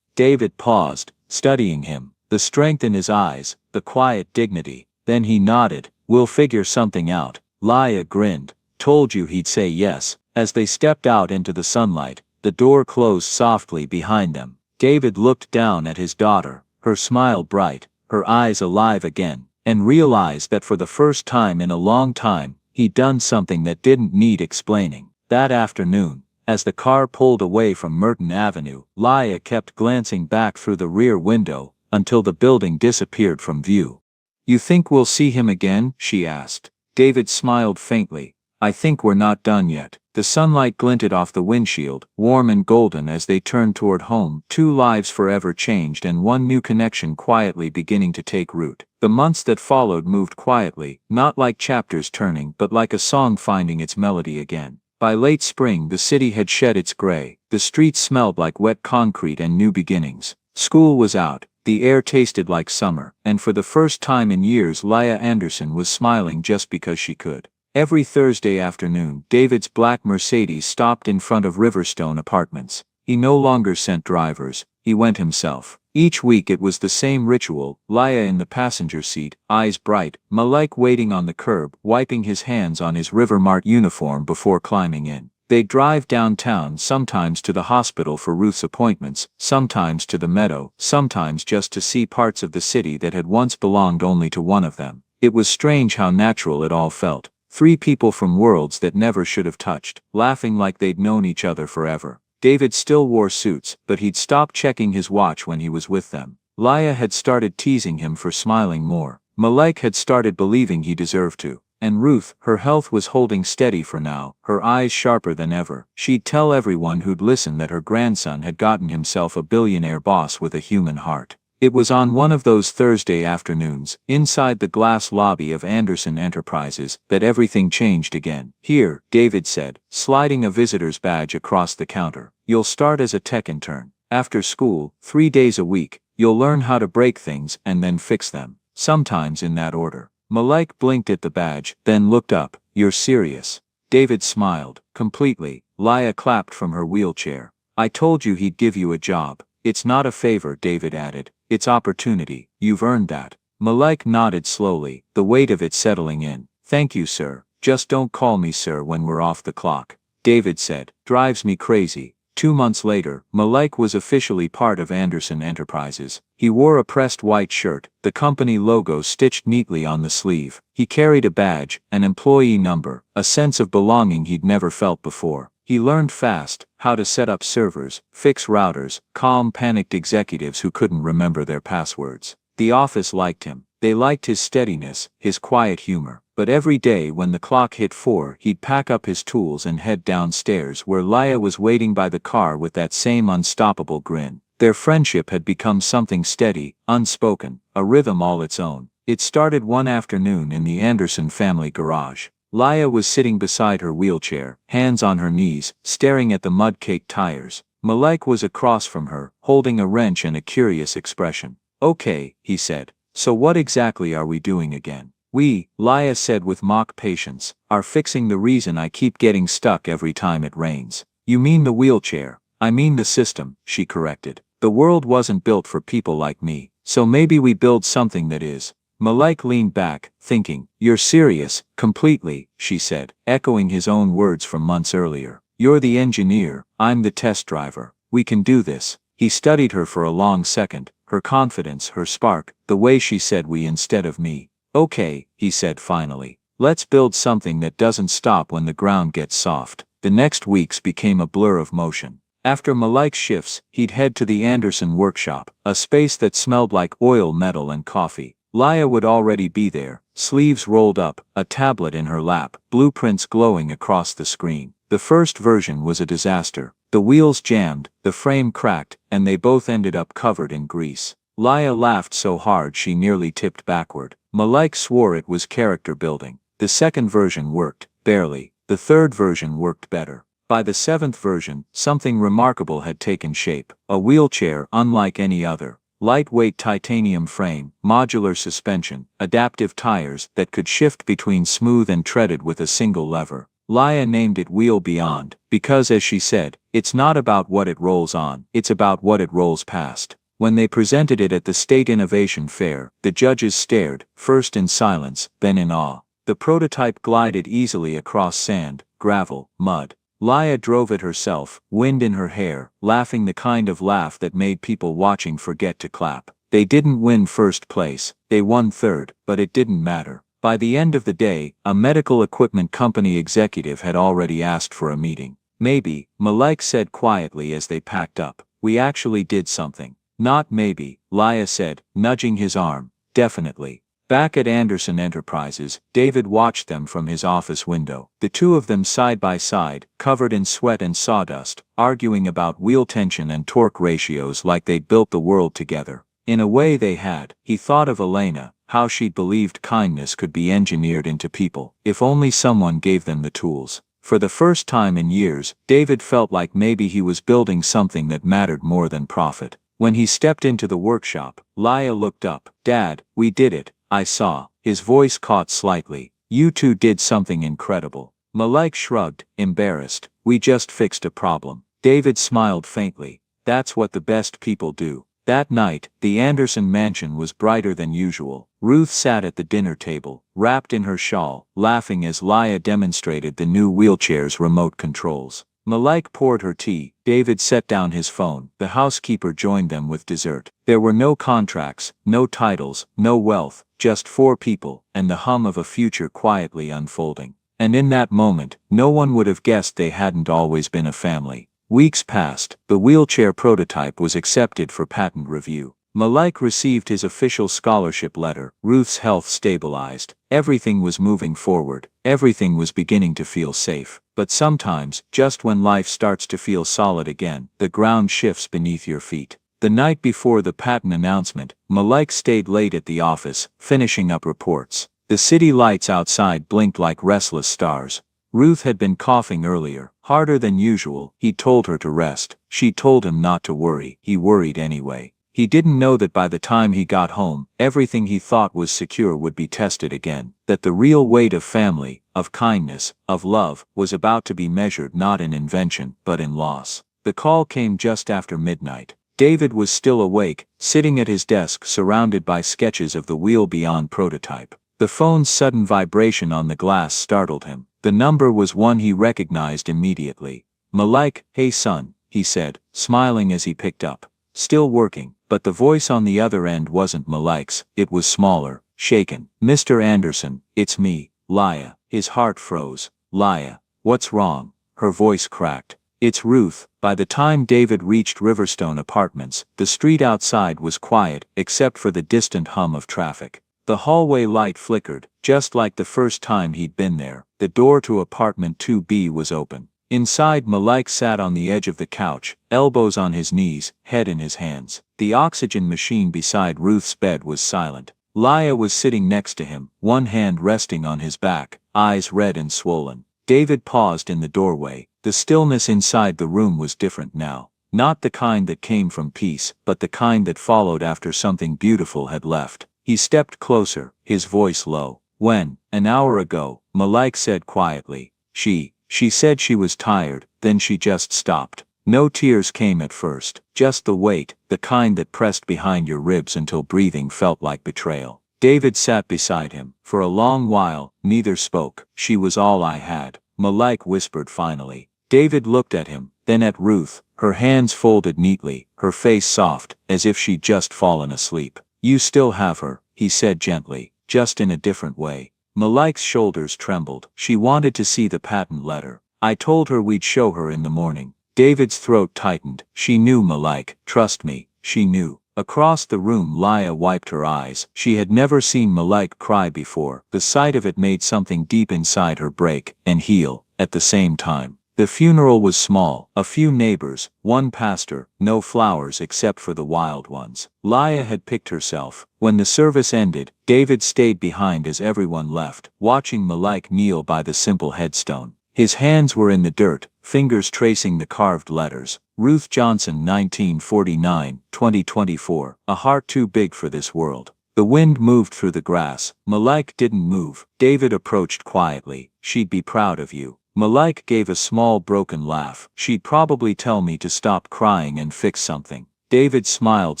David paused, studying him, the strength in his eyes, the quiet dignity. Then he nodded. We'll figure something out. Laya grinned. Told you he'd say yes. As they stepped out into the sunlight, the door closed softly behind them. David looked down at his daughter, her smile bright, her eyes alive again, and realized that for the first time in a long time, he'd done something that didn't need explaining. That afternoon, as the car pulled away from Merton Avenue, Laya kept glancing back through the rear window, until the building disappeared from view. You think we'll see him again? She asked. David smiled faintly. I think we're not done yet. The sunlight glinted off the windshield, warm and golden as they turned toward home. Two lives forever changed and one new connection quietly beginning to take root. The months that followed moved quietly, not like chapters turning but like a song finding its melody again. By late spring the city had shed its gray, the streets smelled like wet concrete and new beginnings. School was out, the air tasted like summer, and for the first time in years Laya Anderson was smiling just because she could. Every Thursday afternoon, David's black Mercedes stopped in front of Riverstone Apartments. He no longer sent drivers, he went himself. Each week it was the same ritual, Laya in the passenger seat, eyes bright, Malik waiting on the curb, wiping his hands on his Rivermart uniform before climbing in. They'd drive downtown, sometimes to the hospital for Ruth's appointments, sometimes to the meadow, sometimes just to see parts of the city that had once belonged only to one of them. It was strange how natural it all felt. Three people from worlds that never should have touched, laughing like they'd known each other forever. David still wore suits, but he'd stopped checking his watch when he was with them. Laya had started teasing him for smiling more. Malik had started believing he deserved to. And Ruth, her health was holding steady for now, her eyes sharper than ever. She'd tell everyone who'd listen that her grandson had gotten himself a billionaire boss with a human heart. It was on one of those Thursday afternoons, inside the glass lobby of Anderson Enterprises, that everything changed again. Here, David said, sliding a visitor's badge across the counter. You'll start as a tech intern. After school, 3 days a week, you'll learn how to break things and then fix them. Sometimes in that order. Malik blinked at the badge, then looked up. You're serious? David smiled. Completely. Laya clapped from her wheelchair. I told you he'd give you a job. It's not a favor, David added. It's opportunity. You've earned that. Malik nodded slowly, the weight of it settling in. Thank you, sir. Just don't call me sir when we're off the clock, David said. Drives me crazy. 2 months later, Malik was officially part of Anderson Enterprises. He wore a pressed white shirt, the company logo stitched neatly on the sleeve. He carried a badge, an employee number, a sense of belonging he'd never felt before. He learned fast how to set up servers, fix routers, calm panicked executives who couldn't remember their passwords. The office liked him. They liked his steadiness, his quiet humor. But every day when the clock hit 4, he'd pack up his tools and head downstairs where Leia was waiting by the car with that same unstoppable grin. Their friendship had become something steady, unspoken, a rhythm all its own. It started one afternoon in the Anderson family garage. Leia was sitting beside her wheelchair, hands on her knees, staring at the mud-caked tires. Malik was across from her, holding a wrench and a curious expression. Okay, he said. So what exactly are we doing again? We, Leia said with mock patience, are fixing the reason I keep getting stuck every time it rains. You mean the wheelchair? I mean the system, she corrected. The world wasn't built for people like me, so maybe we build something that is. Malik leaned back, thinking. You're serious? Completely, she said, echoing his own words from months earlier. You're the engineer, I'm the test driver. We can do this. He studied her for a long second, her confidence, her spark, the way she said we instead of me. Okay, he said finally. Let's build something that doesn't stop when the ground gets soft. The next weeks became a blur of motion. After Malik's shifts, he'd head to the Anderson workshop, a space that smelled like oil, metal and coffee. Leia would already be there, sleeves rolled up, a tablet in her lap, blueprints glowing across the screen. The first version was a disaster. The wheels jammed, the frame cracked, and they both ended up covered in grease. Leia laughed so hard she nearly tipped backward. Malik swore it was character building. The second version worked, barely. The third version worked better. By the 7th version, something remarkable had taken shape. A wheelchair unlike any other. Lightweight titanium frame, modular suspension, adaptive tires that could shift between smooth and treaded with a single lever. Leia named it Wheel Beyond, because as she said, it's not about what it rolls on, it's about what it rolls past. When they presented it at the State Innovation Fair, the judges stared, first in silence, then in awe. The prototype glided easily across sand, gravel, mud. Leia drove it herself, wind in her hair, laughing the kind of laugh that made people watching forget to clap. They didn't win first place, they won third, but it didn't matter. By the end of the day, a medical equipment company executive had already asked for a meeting. Maybe, Malik said quietly as they packed up. We actually did something. Not maybe, Leia said, nudging his arm. Definitely. Back at Anderson Enterprises, David watched them from his office window. The two of them side by side, covered in sweat and sawdust, arguing about wheel tension and torque ratios like they'd built the world together. In a way they had. He thought of Elena, how she'd believed kindness could be engineered into people, if only someone gave them the tools. For the first time in years, David felt like maybe he was building something that mattered more than profit. When he stepped into the workshop, Leia looked up. Dad, we did it, I saw. His voice caught slightly. You two did something incredible. Malik shrugged, embarrassed. We just fixed a problem. David smiled faintly. That's what the best people do. That night, the Anderson mansion was brighter than usual. Ruth sat at the dinner table, wrapped in her shawl, laughing as Leia demonstrated the new wheelchair's remote controls. Malik poured her tea. David set down his phone. The housekeeper joined them with dessert. There were no contracts, no titles, no wealth, just 4 people, and the hum of a future quietly unfolding. And in that moment, no one would have guessed they hadn't always been a family. Weeks passed. The wheelchair prototype was accepted for patent review. Malik received his official scholarship letter. Ruth's health stabilized. Everything was moving forward. Everything was beginning to feel safe. But sometimes, just when life starts to feel solid again, the ground shifts beneath your feet. The night before the patent announcement, Malik stayed late at the office, finishing up reports. The city lights outside blinked like restless stars. Ruth had been coughing earlier, harder than usual. He told her to rest. She told him not to worry. He worried anyway. He didn't know that by the time he got home, everything he thought was secure would be tested again. That the real weight of family, of kindness, of love, was about to be measured not in invention, but in loss. The call came just after midnight. David was still awake, sitting at his desk surrounded by sketches of the Wheel Beyond prototype. The phone's sudden vibration on the glass startled him. The number was one he recognized immediately. "Malik, hey son," he said, smiling as he picked up. "Still working," but the voice on the other end wasn't Malik's, it was smaller, shaken. "Mr. Anderson, it's me, Laya." His heart froze. "Laya, what's wrong?" Her voice cracked. "It's Ruth." By the time David reached Riverstone Apartments, the street outside was quiet, except for the distant hum of traffic. The hallway light flickered, just like the first time he'd been there. The door to apartment 2B was open. Inside, Malik sat on the edge of the couch, elbows on his knees, head in his hands. The oxygen machine beside Ruth's bed was silent. Laya was sitting next to him, one hand resting on his back, eyes red and swollen. David paused in the doorway. The stillness inside the room was different now. Not the kind that came from peace, but the kind that followed after something beautiful had left. He stepped closer, his voice low. "When, an hour ago," Malik said quietly. She said she was tired, then she just stopped. No tears came at first, just the weight, the kind that pressed behind your ribs until breathing felt like betrayal. David sat beside him. For a long while, neither spoke. "She was all I had," Malik whispered finally. David looked at him, then at Ruth, her hands folded neatly, her face soft, as if she'd just fallen asleep. "You still have her," he said gently, "just in a different way." Malik's shoulders trembled. "She wanted to see the patent letter. I told her we'd show her in the morning." David's throat tightened. She knew, Malik, trust me, she knew. Across the room, Laya wiped her eyes. She had never seen Malik cry before. The sight of it made something deep inside her break and heal at the same time. The funeral was small, a few neighbors, one pastor, no flowers except for the wild ones. Laya had picked herself. When the service ended, David stayed behind as everyone left, watching Malik kneel by the simple headstone. His hands were in the dirt, fingers tracing the carved letters. Ruth Johnson, 1949-2024, a heart too big for this world. The wind moved through the grass. Malik didn't move. David approached quietly. "She'd be proud of you." Malik gave a small broken laugh. "She'd probably tell me to stop crying and fix something." David smiled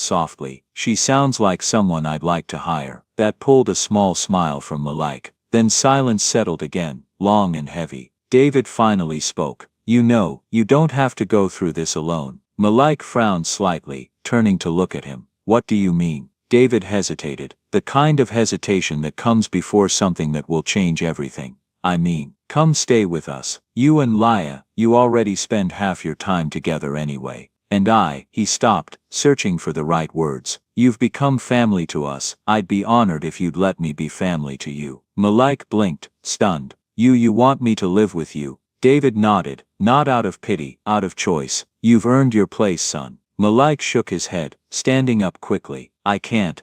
softly. "She sounds like someone I'd like to hire." That pulled a small smile from Malik. Then silence settled again, long and heavy. David finally spoke. "You know, you don't have to go through this alone." Malik frowned slightly, turning to look at him. "What do you mean?" David hesitated, the kind of hesitation that comes before something that will change everything. "I mean, come stay with us. You and Laya, you already spend half your time together anyway. And he stopped, searching for the right words. "You've become family to us. I'd be honored if you'd let me be family to you." Malik blinked, stunned. You want me to live with you?" David nodded, not out of pity, out of choice. "You've earned your place, son." Malik shook his head, standing up quickly. I can't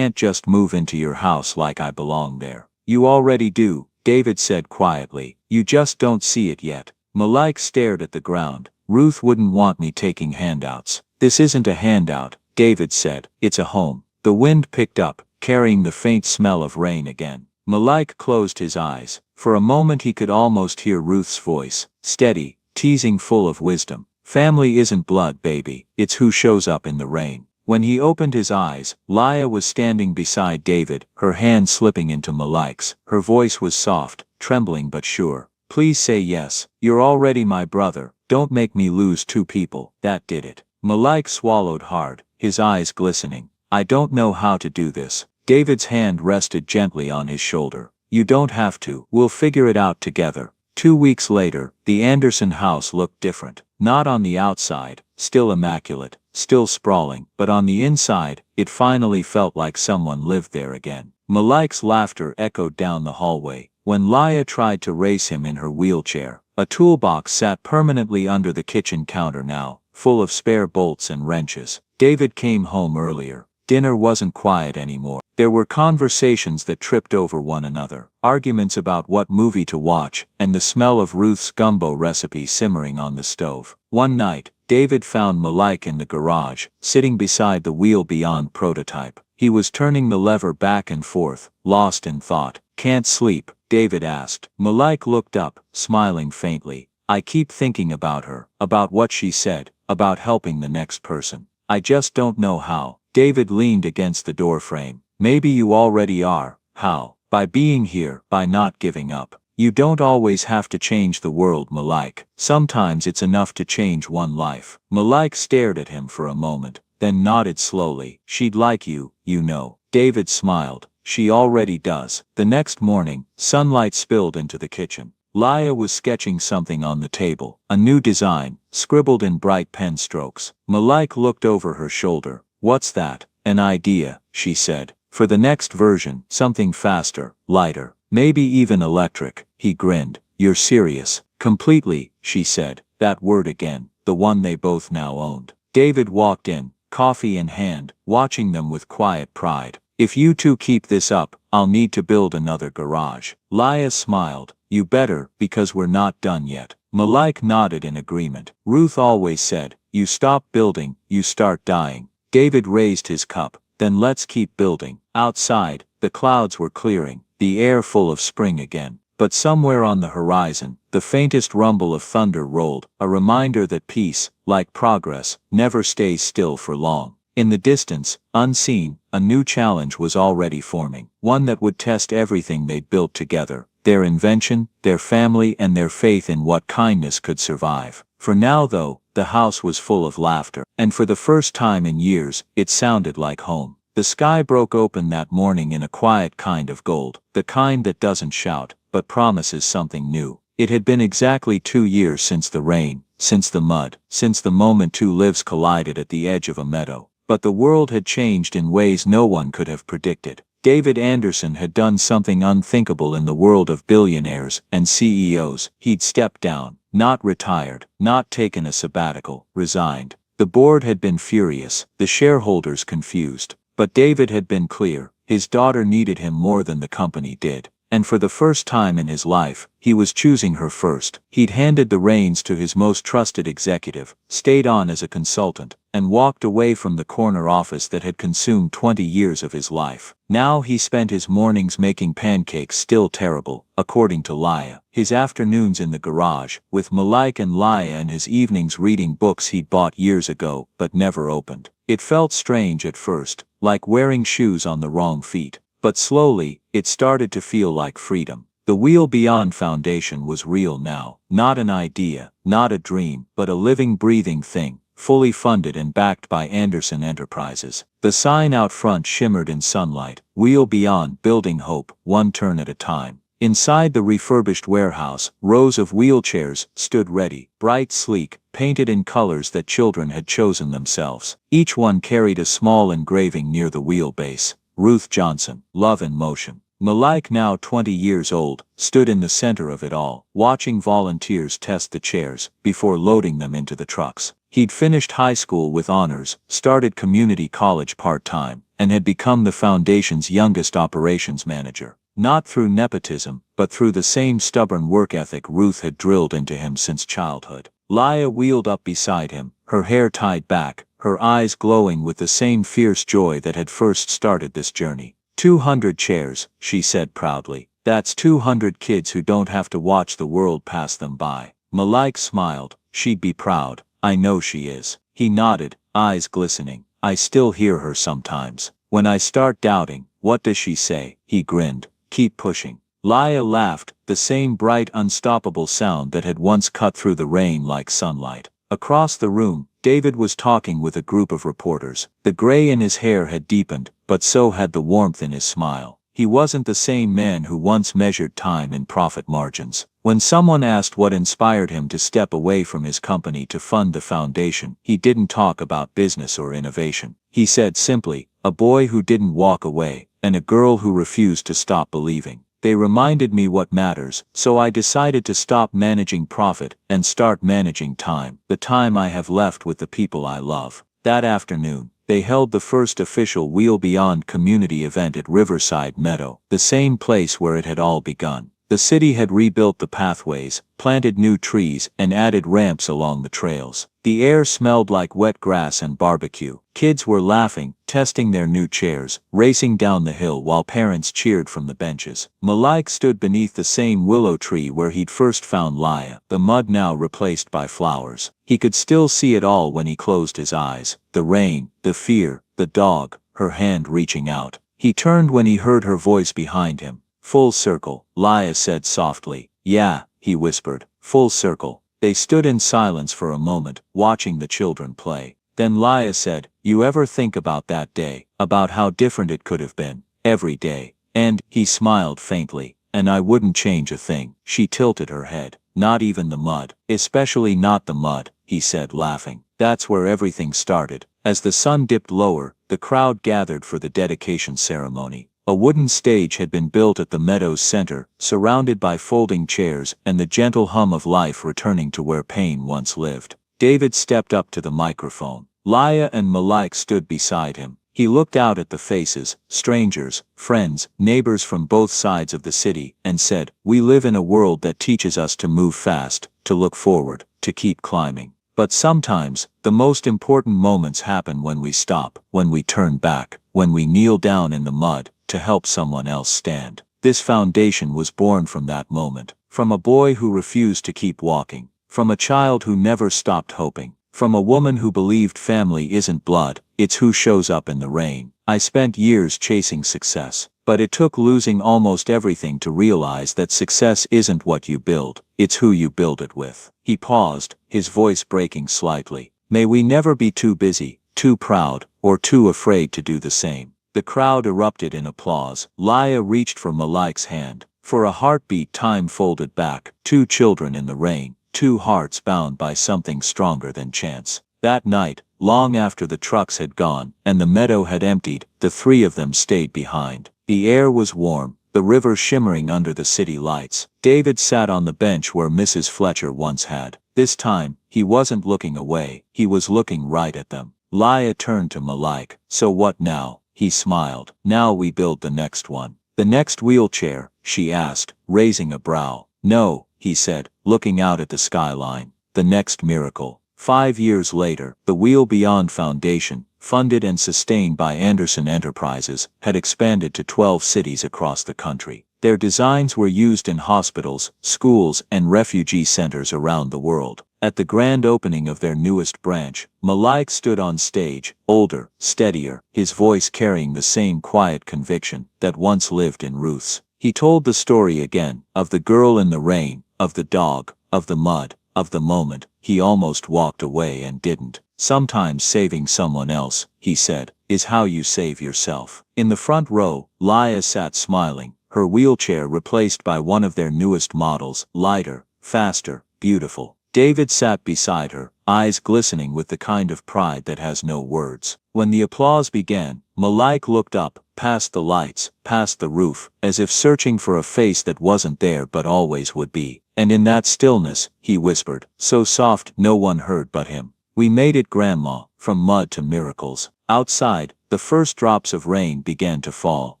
just move into your house like I belong there." "You already do," David said quietly. "You just don't see it yet." Malik stared at the ground. "Ruth wouldn't want me taking handouts." "This isn't a handout," David said. "It's a home." The wind picked up, carrying the faint smell of rain again. Malik closed his eyes. For a moment he could almost hear Ruth's voice, steady, teasing, full of wisdom. "Family isn't blood, baby. It's who shows up in the rain." When he opened his eyes, Laya was standing beside David, her hand slipping into Malik's. Her voice was soft, trembling but sure. "Please say yes. You're already my brother. Don't make me lose two people." That did it. Malik swallowed hard, his eyes glistening. "I don't know how to do this." David's hand rested gently on his shoulder. "You don't have to. We'll figure it out together." 2 weeks later, the Anderson house looked different. Not on the outside, still immaculate, still sprawling, but on the inside, it finally felt like someone lived there again. Malik's laughter echoed down the hallway. When Laya tried to raise him in her wheelchair, a toolbox sat permanently under the kitchen counter now, full of spare bolts and wrenches. David came home earlier. Dinner wasn't quiet anymore. There were conversations that tripped over one another, arguments about what movie to watch, and the smell of Ruth's gumbo recipe simmering on the stove. One night, David found Malik in the garage, sitting beside the Wheel Beyond prototype. He was turning the lever back and forth, lost in thought. "Can't sleep?" David asked. Malik looked up, smiling faintly. "I keep thinking about her, about what she said, about helping the next person. I just don't know how. David leaned against the doorframe. Maybe you already are. How? By being here, by not giving up. You don't always have to change the world, Malik. Sometimes it's enough to change one life. Malik stared at him for a moment, then nodded slowly. She'd like you, you know. David smiled. She already does. The next morning, sunlight spilled into the kitchen. Laya was sketching something on the table, a new design, scribbled in bright pen strokes. Malik looked over her shoulder. What's that? An idea, she said. For the next version, something faster, lighter, maybe even electric. He grinned. You're serious? Completely, she said. That word again, the one they both now owned. David walked in, coffee in hand, watching them with quiet pride. If you two keep this up, I'll need to build another garage. Laya smiled. You better, because we're not done yet. Malik nodded in agreement. Ruth always said, you stop building, you start dying. David raised his cup. Then let's keep building. Outside, the clouds were clearing, the air full of spring again. But somewhere on the horizon, the faintest rumble of thunder rolled, a reminder that peace, like progress, never stays still for long. In the distance, unseen, a new challenge was already forming, one that would test everything they'd built together, their invention, their family, and their faith in what kindness could survive. For now though, the house was full of laughter, and for the first time in years, it sounded like home. The sky broke open that morning in a quiet kind of gold, the kind that doesn't shout, but promises something new. It had been exactly 2 years since the rain, since the mud, since the moment two lives collided at the edge of a meadow. But the world had changed in ways no one could have predicted. David Anderson had done something unthinkable in the world of billionaires and CEOs. He'd stepped down, not retired, not taken a sabbatical, resigned. The board had been furious, the shareholders confused. But David had been clear. His daughter needed him more than the company did. And for the first time in his life, he was choosing her first. He'd handed the reins to his most trusted executive, stayed on as a consultant, and walked away from the corner office that had consumed 20 years of his life. Now he spent his mornings making pancakes, still terrible, according to Laya, his afternoons in the garage, with Malik and Laya, and his evenings reading books he'd bought years ago, but never opened. It felt strange at first, like wearing shoes on the wrong feet. But slowly, it started to feel like freedom. The Wheel Beyond Foundation was real now. Not an idea, not a dream, but a living, breathing thing, fully funded and backed by Anderson Enterprises. The sign out front shimmered in sunlight. Wheel Beyond, building hope, one turn at a time. Inside the refurbished warehouse, rows of wheelchairs stood ready, bright, sleek, painted in colors that children had chosen themselves. Each one carried a small engraving near the wheelbase. Ruth Johnson, Love in Motion. Malik, now 20 years old, stood in the center of it all, watching volunteers test the chairs before loading them into the trucks. He'd finished high school with honors, started community college part-time, and had become the foundation's youngest operations manager. Not through nepotism, but through the same stubborn work ethic Ruth had drilled into him since childhood. Laya wheeled up beside him, her hair tied back, her eyes glowing with the same fierce joy that had first started this journey. 200 chairs, she said proudly. That's 200 kids who don't have to watch the world pass them by. Malik smiled. She'd be proud. I know she is. He nodded, eyes glistening. I still hear her sometimes. When I start doubting, what does she say? He grinned. Keep pushing. Laya laughed, the same bright, unstoppable sound that had once cut through the rain like sunlight. Across the room, David was talking with a group of reporters. The gray in his hair had deepened, but so had the warmth in his smile. He wasn't the same man who once measured time in profit margins. When someone asked what inspired him to step away from his company to fund the foundation, he didn't talk about business or innovation. He said simply, a boy who didn't walk away, and a girl who refused to stop believing. They reminded me what matters, so I decided to stop managing profit and start managing time, the time I have left with the people I love. That afternoon, they held the first official Wheel Beyond community event at Riverside Meadow, the same place where it had all begun. The city had rebuilt the pathways, planted new trees, and added ramps along the trails. The air smelled like wet grass and barbecue. Kids were laughing, testing their new chairs, racing down the hill while parents cheered from the benches. Malik stood beneath the same willow tree where he'd first found Laya, the mud now replaced by flowers. He could still see it all when he closed his eyes. The rain, the fear, the dog, her hand reaching out. He turned when he heard her voice behind him. "Full circle," Laya said softly. "Yeah," he whispered. "Full circle." They stood in silence for a moment, watching the children play. Then Laya said, "You ever think about that day? About how different it could have been? Every day?" And he smiled faintly. "And I wouldn't change a thing." She tilted her head. "Not even the mud." "Especially not the mud," he said, laughing. "That's where everything started." As the sun dipped lower, the crowd gathered for the dedication ceremony. A wooden stage had been built at the meadow's center, surrounded by folding chairs and the gentle hum of life returning to where pain once lived. David stepped up to the microphone. Laya and Malik stood beside him. He looked out at the faces, strangers, friends, neighbors from both sides of the city, and said, "We live in a world that teaches us to move fast, to look forward, to keep climbing. But sometimes, the most important moments happen when we stop, when we turn back, when we kneel down in the mud to help someone else stand." This foundation was born from that moment. From a boy who refused to keep walking. From a child who never stopped hoping. From a woman who believed family isn't blood, it's who shows up in the rain. I spent years chasing success, but it took losing almost everything to realize that success isn't what you build, it's who you build it with. He paused, his voice breaking slightly. "May we never be too busy, too proud, or too afraid to do the same." The crowd erupted in applause. Laya reached for Malik's hand. For a heartbeat, time folded back. Two children in the rain. Two hearts bound by something stronger than chance. That night, long after the trucks had gone, and the meadow had emptied, the three of them stayed behind. The air was warm, the river shimmering under the city lights. David sat on the bench where Mrs. Fletcher once had. This time, he wasn't looking away, he was looking right at them. Laya turned to Malik. "So what now?" He smiled. "Now we build the next one." "The next wheelchair?" she asked, raising a brow. "No," he said, looking out at the skyline. "The next miracle." 5 years later, the Wheel Beyond Foundation, funded and sustained by Anderson Enterprises, had expanded to 12 cities across the country. Their designs were used in hospitals, schools, and refugee centers around the world. At the grand opening of their newest branch, Malik stood on stage, older, steadier, his voice carrying the same quiet conviction that once lived in Ruth's. He told the story again, of the girl in the rain, of the dog, of the mud, of the moment he almost walked away and didn't. "Sometimes saving someone else," he said, "is how you save yourself." In the front row, Laya sat smiling, her wheelchair replaced by one of their newest models, lighter, faster, beautiful. David sat beside her, eyes glistening with the kind of pride that has no words. When the applause began, Malik looked up, past the lights, past the roof, as if searching for a face that wasn't there but always would be. And in that stillness, he whispered, so soft no one heard but him, "We made it, Grandma, from mud to miracles." Outside, the first drops of rain began to fall,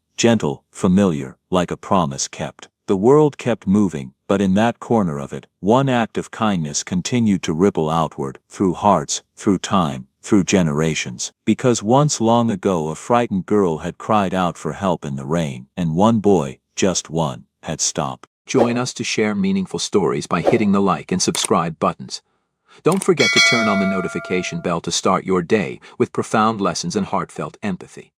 gentle, familiar, like a promise kept. The world kept moving, but in that corner of it, one act of kindness continued to ripple outward, through hearts, through time, through generations. Because once long ago a frightened girl had cried out for help in the rain, and one boy, just one, had stopped. Join us to share meaningful stories by hitting the like and subscribe buttons. Don't forget to turn on the notification bell to start your day with profound lessons and heartfelt empathy.